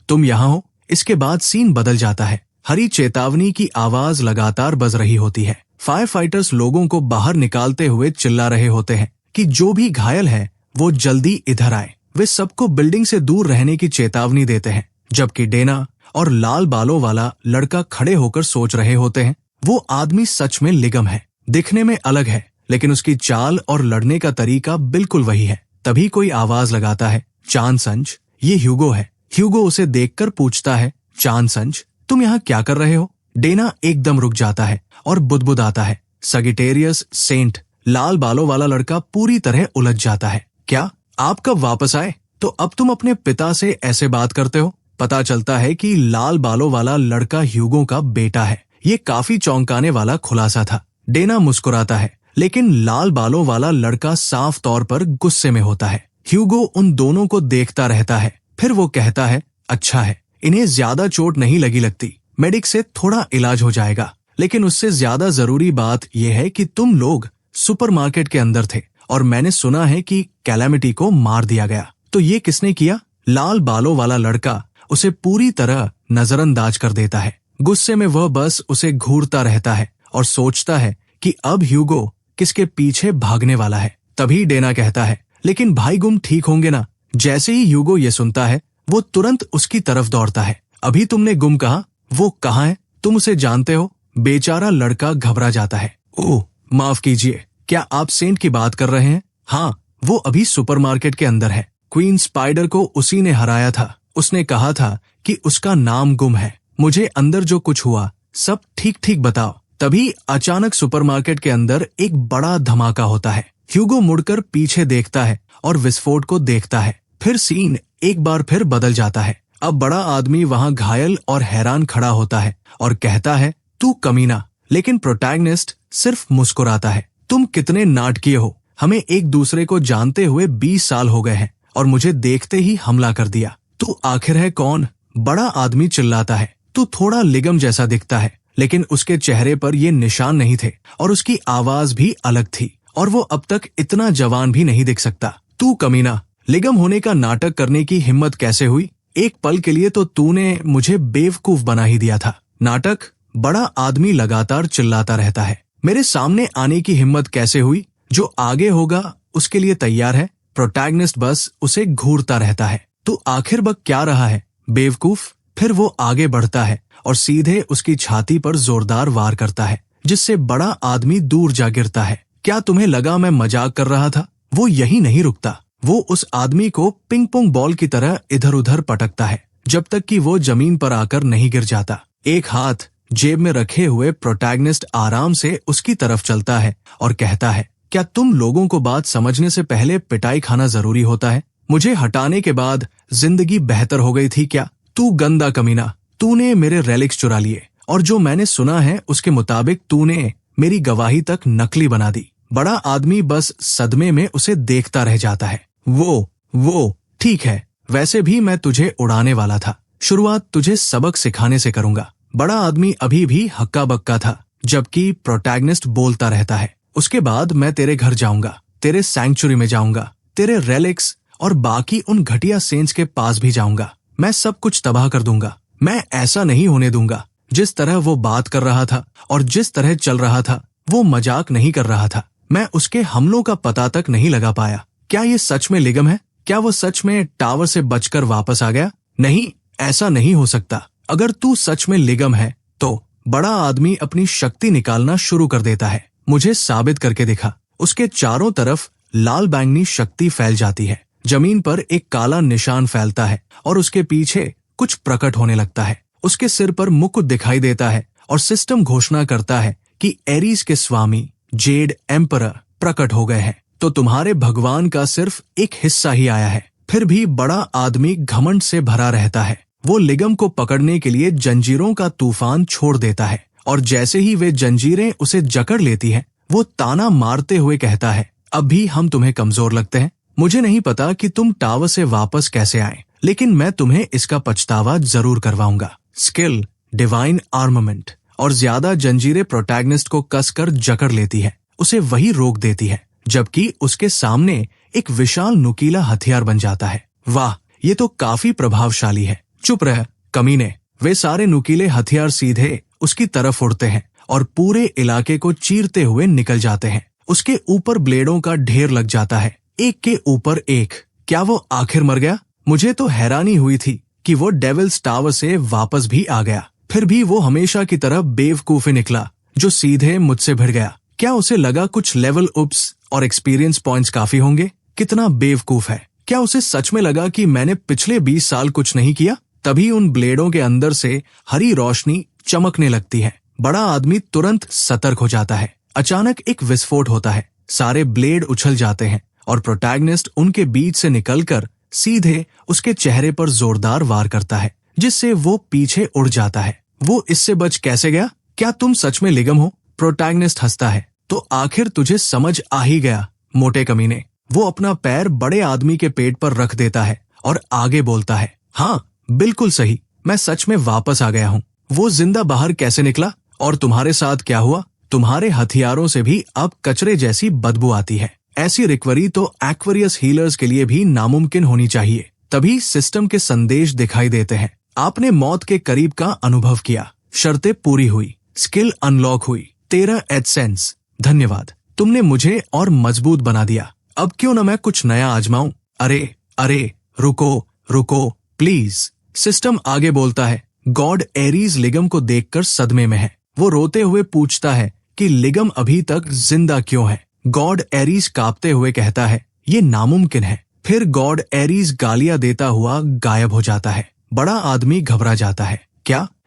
तुम यहाँ हो? इसके बाद सीन बदल जाता है। हरी चेतावनी की आवाज लगातार बज रही होती है। फायर फाइटर्स लोगों को बाहर निकालते हुए चिल्ला रहे होते हैं कि जो भी घायल है वो जल्दी इधर आए। वे सबको बिल्डिंग से दूर रहने की चेतावनी देते हैं, जबकि डेना और लाल बालों वाला लड़का खड़े होकर सोच रहे होते हैं, वो आदमी सच में लिगम है। दिखने में अलग है, लेकिन उसकी चाल और लड़ने का तरीका बिल्कुल वही है। तभी कोई आवाज लगाता है, चांद संज, ये ह्यूगो है। ह्यूगो उसे देखकर पूछता है, चांद संज, तुम यहाँ क्या कर रहे हो? डेना एकदम रुक जाता है और बुदबुदाता है। सगिटेरियस सेंट, लाल बालों वाला लड़का पूरी तरह उलझ जाता है। क्या आप कब वापस आए? तो अब तुम अपने पिता से ऐसे बात करते हो? पता चलता है कि लाल बालों वाला लड़का ह्यूगो का बेटा है। ये काफी चौंकाने वाला खुलासा था। डेना मुस्कुराता है, लेकिन लाल बालों वाला लड़का साफ तौर पर गुस्से में होता है। ह्यूगो उन दोनों को देखता रहता है। फिर वो कहता है, अच्छा है, इन्हें ज्यादा चोट नहीं लगती। मेडिक से थोड़ा इलाज हो जाएगा। लेकिन उससे ज्यादा जरूरी बात यह है कि तुम लोग सुपरमार्केट के अंदर थे और मैंने सुना है कि कैलामिटी को मार दिया गया। तो ये किसने किया? लाल बालों वाला लड़का उसे पूरी तरह नजरअंदाज कर देता है। गुस्से में वह बस उसे घूरता रहता है और सोचता है कि अब ह्यूगो किसके पीछे भागने वाला है। तभी डेना कहता है, लेकिन भाई गुम ठीक होंगे ना? जैसे ही ह्यूगो ये सुनता है, वो तुरंत उसकी तरफ दौड़ता है। अभी तुमने गुम कहा, वो कहाँ है? तुम उसे जानते हो? बेचारा लड़का घबरा जाता है। ओह माफ कीजिए, क्या आप सेंट की बात कर रहे हैं? हाँ, वो अभी सुपरमार्केट के अंदर है। क्वीन स्पाइडर को उसी ने हराया था। उसने कहा था कि उसका नाम गुम है। मुझे अंदर जो कुछ हुआ सब ठीक ठीक बताओ। तभी अचानक सुपरमार्केट के अंदर एक बड़ा धमाका होता है। ह्यूगो मुड़कर पीछे देखता है और विस्फोट को देखता है। फिर सीन एक बार फिर बदल जाता है। अब बड़ा आदमी वहां घायल और हैरान खड़ा होता है और कहता है, तू कमीना। लेकिन प्रोटैगनिस्ट सिर्फ मुस्कुराता है। तुम कितने नाटकीय हो। हमें एक दूसरे को जानते हुए 20 साल हो गए हैं और मुझे देखते ही हमला कर दिया। तू आखिर है कौन? बड़ा आदमी चिल्लाता है। तू थोड़ा लिगम जैसा दिखता है, लेकिन उसके चेहरे पर ये निशान नहीं थे और उसकी आवाज भी अलग थी और वो अब तक इतना जवान भी नहीं दिख सकता। तू कमीना, लिगम होने का नाटक करने की हिम्मत कैसे हुई? एक पल के लिए तो तूने मुझे बेवकूफ बना ही दिया था। नाटक? बड़ा आदमी लगातार चिल्लाता रहता है। मेरे सामने आने की हिम्मत कैसे हुई? जो आगे होगा उसके लिए तैयार है। प्रोटैगनिस्ट बस उसे घूरता रहता है। तू आखिर बक क्या रहा है, बेवकूफ? फिर वो आगे बढ़ता है और सीधे उसकी छाती पर जोरदार वार करता है, जिससे बड़ा आदमी दूर जा गिरता है। क्या तुम्हें लगा मैं मजाक कर रहा था? वो यही नहीं रुकता। वो उस आदमी को पिंग पोंग बॉल की तरह इधर उधर पटकता है जब तक कि वो जमीन पर आकर नहीं गिर जाता। एक हाथ जेब में रखे हुए प्रोटैगनिस्ट आराम से उसकी तरफ चलता है और कहता है, क्या तुम लोगों को बात समझने से पहले पिटाई खाना जरूरी होता है? मुझे हटाने के बाद जिंदगी बेहतर हो गई थी क्या? तू गंदा कमीना, तूने मेरे रेलिक्स चुरा लिए और जो मैंने सुना है उसके मुताबिक तूने मेरी गवाही तक नकली बना दी। बड़ा आदमी बस सदमे में उसे देखता रह जाता है। वो ठीक है, वैसे भी मैं तुझे उड़ाने वाला था। शुरुआत तुझे सबक सिखाने से करूंगा। बड़ा आदमी अभी भी हक्का बक्का था, जबकि प्रोटैगनिस्ट बोलता रहता है, उसके बाद मैं तेरे घर जाऊंगा, तेरे सैंक्चुरी में जाऊंगा, तेरे रेलिक्स और बाकी उन घटिया सेंट्स के पास भी जाऊंगा। मैं सब कुछ तबाह कर दूंगा। मैं ऐसा नहीं होने दूंगा। जिस तरह वो बात कर रहा था और जिस तरह चल रहा था, वो मजाक नहीं कर रहा था। मैं उसके हमलों का पता तक नहीं लगा पाया। क्या ये सच में लिगम है? क्या वो सच में टावर से बचकर वापस आ गया? नहीं, ऐसा नहीं हो सकता। अगर तू सच में लिगम है तो बड़ा आदमी अपनी शक्ति निकालना शुरू कर देता है। मुझे साबित करके दिखा। उसके चारों तरफ लाल बैंगनी शक्ति फैल जाती है। जमीन पर एक काला निशान फैलता है और उसके पीछे कुछ प्रकट होने लगता है। उसके सिर पर मुकुट दिखाई देता है और सिस्टम घोषणा करता है कि एरीज के स्वामी जेड एम्परर प्रकट हो गए हैं। तो तुम्हारे भगवान का सिर्फ एक हिस्सा ही आया है। फिर भी बड़ा आदमी घमंड से भरा रहता है। वो लिगम को पकड़ने के लिए जंजीरों का तूफान छोड़ देता है और जैसे ही वे जंजीरें उसे जकड़ लेती हैं, वो ताना मारते हुए कहता है, अब भी हम तुम्हें कमजोर लगते हैं। मुझे नहीं पता कि तुम टावर से वापस कैसे आए, लेकिन मैं तुम्हें इसका पछतावा जरूर करवाऊंगा। स्किल, डिवाइन आर्मामेंट और ज्यादा जंजीरें प्रोटैगनिस्ट को कसकर जकड़ लेती है, उसे वही रोक देती है, जबकि उसके सामने एक विशाल नुकीला हथियार बन जाता है। वाह, ये तो काफी प्रभावशाली है। चुप रह कमीने। वे सारे नुकीले हथियार सीधे उसकी तरफ उड़ते हैं और पूरे इलाके को चीरते हुए निकल जाते हैं। उसके ऊपर ब्लेडों का ढेर लग जाता है, एक के ऊपर एक। क्या वो आखिर मर गया? मुझे तो हैरानी हुई थी कि वो डेविल्स टावर से वापस भी आ गया। फिर भी वो हमेशा की तरह बेवकूफी निकला, जो सीधे मुझसे भिड़ गया। क्या उसे लगा कुछ लेवल उप्स और एक्सपीरियंस पॉइंट्स काफी होंगे? कितना बेवकूफ है। क्या उसे सच में लगा कि मैंने पिछले 20 साल कुछ नहीं किया? तभी उन ब्लेडों के अंदर से हरी रोशनी चमकने लगती है। बड़ा आदमी तुरंत सतर्क हो जाता है। अचानक एक विस्फोट होता है, सारे ब्लेड उछल जाते हैं और प्रोटैगनिस्ट उनके बीच से निकलकर सीधे उसके चेहरे पर जोरदार वार करता है, जिससे वो पीछे उड़ जाता है। वो इससे बच कैसे गया? क्या तुम सच में लिगम हो? प्रोटैगनिस्ट हंसता है। तो आखिर तुझे समझ आ ही गया, मोटे कमीने। वो अपना पैर बड़े आदमी के पेट पर रख देता है और आगे बोलता है, हाँ बिल्कुल सही, मैं सच में वापस आ गया हूँ। वो जिंदा बाहर कैसे निकला? और तुम्हारे साथ क्या हुआ? तुम्हारे हथियारों से भी अब कचरे जैसी बदबू आती है। ऐसी रिकवरी तो एक्वेरियस हीलर्स के लिए भी नामुमकिन होनी चाहिए। तभी सिस्टम के संदेश दिखाई देते हैं। आपने मौत के करीब का अनुभव किया, शर्तें पूरी हुई, स्किल अनलॉक हुई, 13 एडसेंस। धन्यवाद, तुमने मुझे और मजबूत बना दिया। अब क्यों न मैं कुछ नया आजमाऊं? अरे रुको प्लीज। सिस्टम आगे बोलता है। गॉड एरीज लिगम को देखकर सदमे में है। वो रोते हुए पूछता है कि लिगम अभी तक जिंदा क्यों है? गॉड एरीज कांपते हुए कहता है, ये नामुमकिन है। फिर गॉड एरीज गालियां देता हुआ गायब हो जाता है। बड़ा आदमी घबरा जाता है।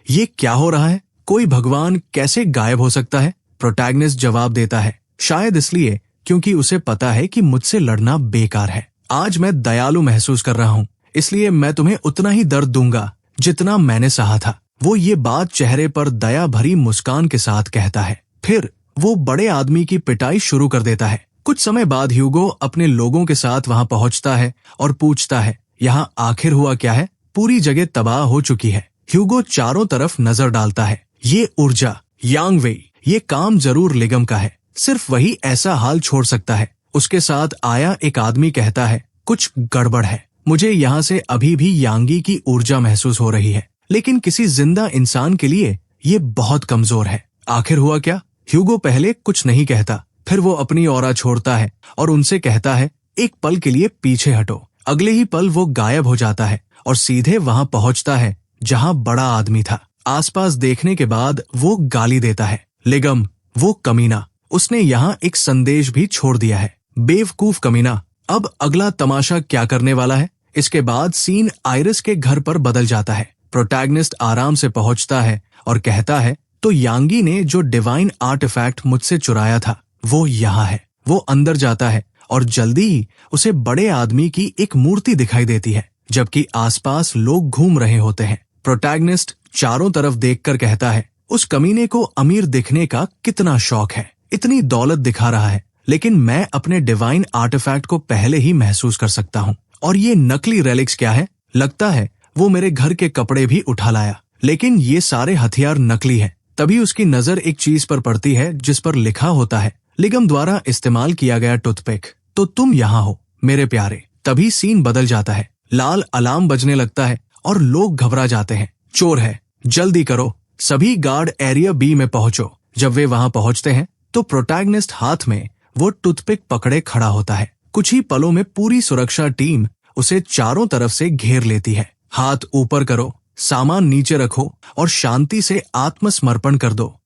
ये क्या हो रहा है? कोई भगवान कैसे गायब हो सकता है? प्रोटैगनिस्ट जवाब देता है, शायद इसलिए क्योंकि उसे पता है कि मुझसे लड़ना बेकार है। आज मैं दयालु महसूस कर रहा हूँ, इसलिए मैं तुम्हें उतना ही दर्द दूंगा जितना मैंने सहा था। वो ये बात चेहरे पर दया भरी मुस्कान के साथ कहता है। फिर वो बड़े आदमी की पिटाई शुरू कर देता है। कुछ समय बाद ह्यूगो अपने लोगों के साथ वहां पहुंचता है और पूछता है, यहाँ आखिर हुआ क्या है? पूरी जगह तबाह हो चुकी है। ह्यूगो चारों तरफ नजर डालता है। ये ऊर्जा, यांग वेई, ये काम जरूर लिगम का है। सिर्फ वही ऐसा हाल छोड़ सकता है। उसके साथ आया एक आदमी कहता है, कुछ गड़बड़ है। मुझे यहाँ से अभी भी यांगी की ऊर्जा महसूस हो रही है, लेकिन किसी जिंदा इंसान के लिए ये बहुत कमजोर है। आखिर हुआ क्या? ह्यूगो पहले कुछ नहीं कहता, फिर वो अपनी ऑरा छोड़ता है और उनसे कहता है, एक पल के लिए पीछे हटो। अगले ही पल वो गायब हो जाता है और सीधे वहां पहुंचता है जहां बड़ा आदमी था। आसपास देखने के बाद वो गाली देता है, लिगम, वो कमीना, उसने यहाँ एक संदेश भी छोड़ दिया है। बेवकूफ कमीना, अब अगला तमाशा क्या करने वाला है? इसके बाद सीन आयरिस के घर पर बदल जाता है। प्रोटैगनिस्ट आराम से पहुंचता है और कहता है, तो यांगी ने जो डिवाइन आर्टिफैक्ट मुझसे चुराया था वो यहाँ है। वो अंदर जाता है और जल्दी ही उसे बड़े आदमी की एक मूर्ति दिखाई देती है, जबकि आसपास लोग घूम रहे होते हैं। प्रोटैगनिस्ट चारों तरफ देखकर कहता है, उस कमीने को अमीर दिखने का कितना शौक है, इतनी दौलत दिखा रहा है, लेकिन मैं अपने डिवाइन आर्टिफैक्ट को पहले ही महसूस कर सकता हूँ। और ये नकली रेलिक्स क्या है? लगता है वो मेरे घर के कपड़े भी उठा लाया, लेकिन ये सारे हथियार नकली हैं। तभी उसकी नजर एक चीज पर पड़ती है जिस पर लिखा होता है, लिगम द्वारा इस्तेमाल किया गया टूथपिक। तो तुम यहाँ हो मेरे प्यारे। तभी सीन बदल जाता है। लाल अलार्म बजने लगता है और लोग घबरा जाते हैं। चोर है, जल्दी करो, सभी गार्ड एरिया बी में पहुंचो। जब वे वहां पहुंचते हैं तो प्रोटैगनिस्ट हाथ में वो टूथपिक पकड़े खड़ा होता है। कुछ ही पलों में पूरी सुरक्षा टीम उसे चारों तरफ से घेर लेती है। हाथ ऊपर करो, सामान नीचे रखो और शांति से आत्मसमर्पण कर दो।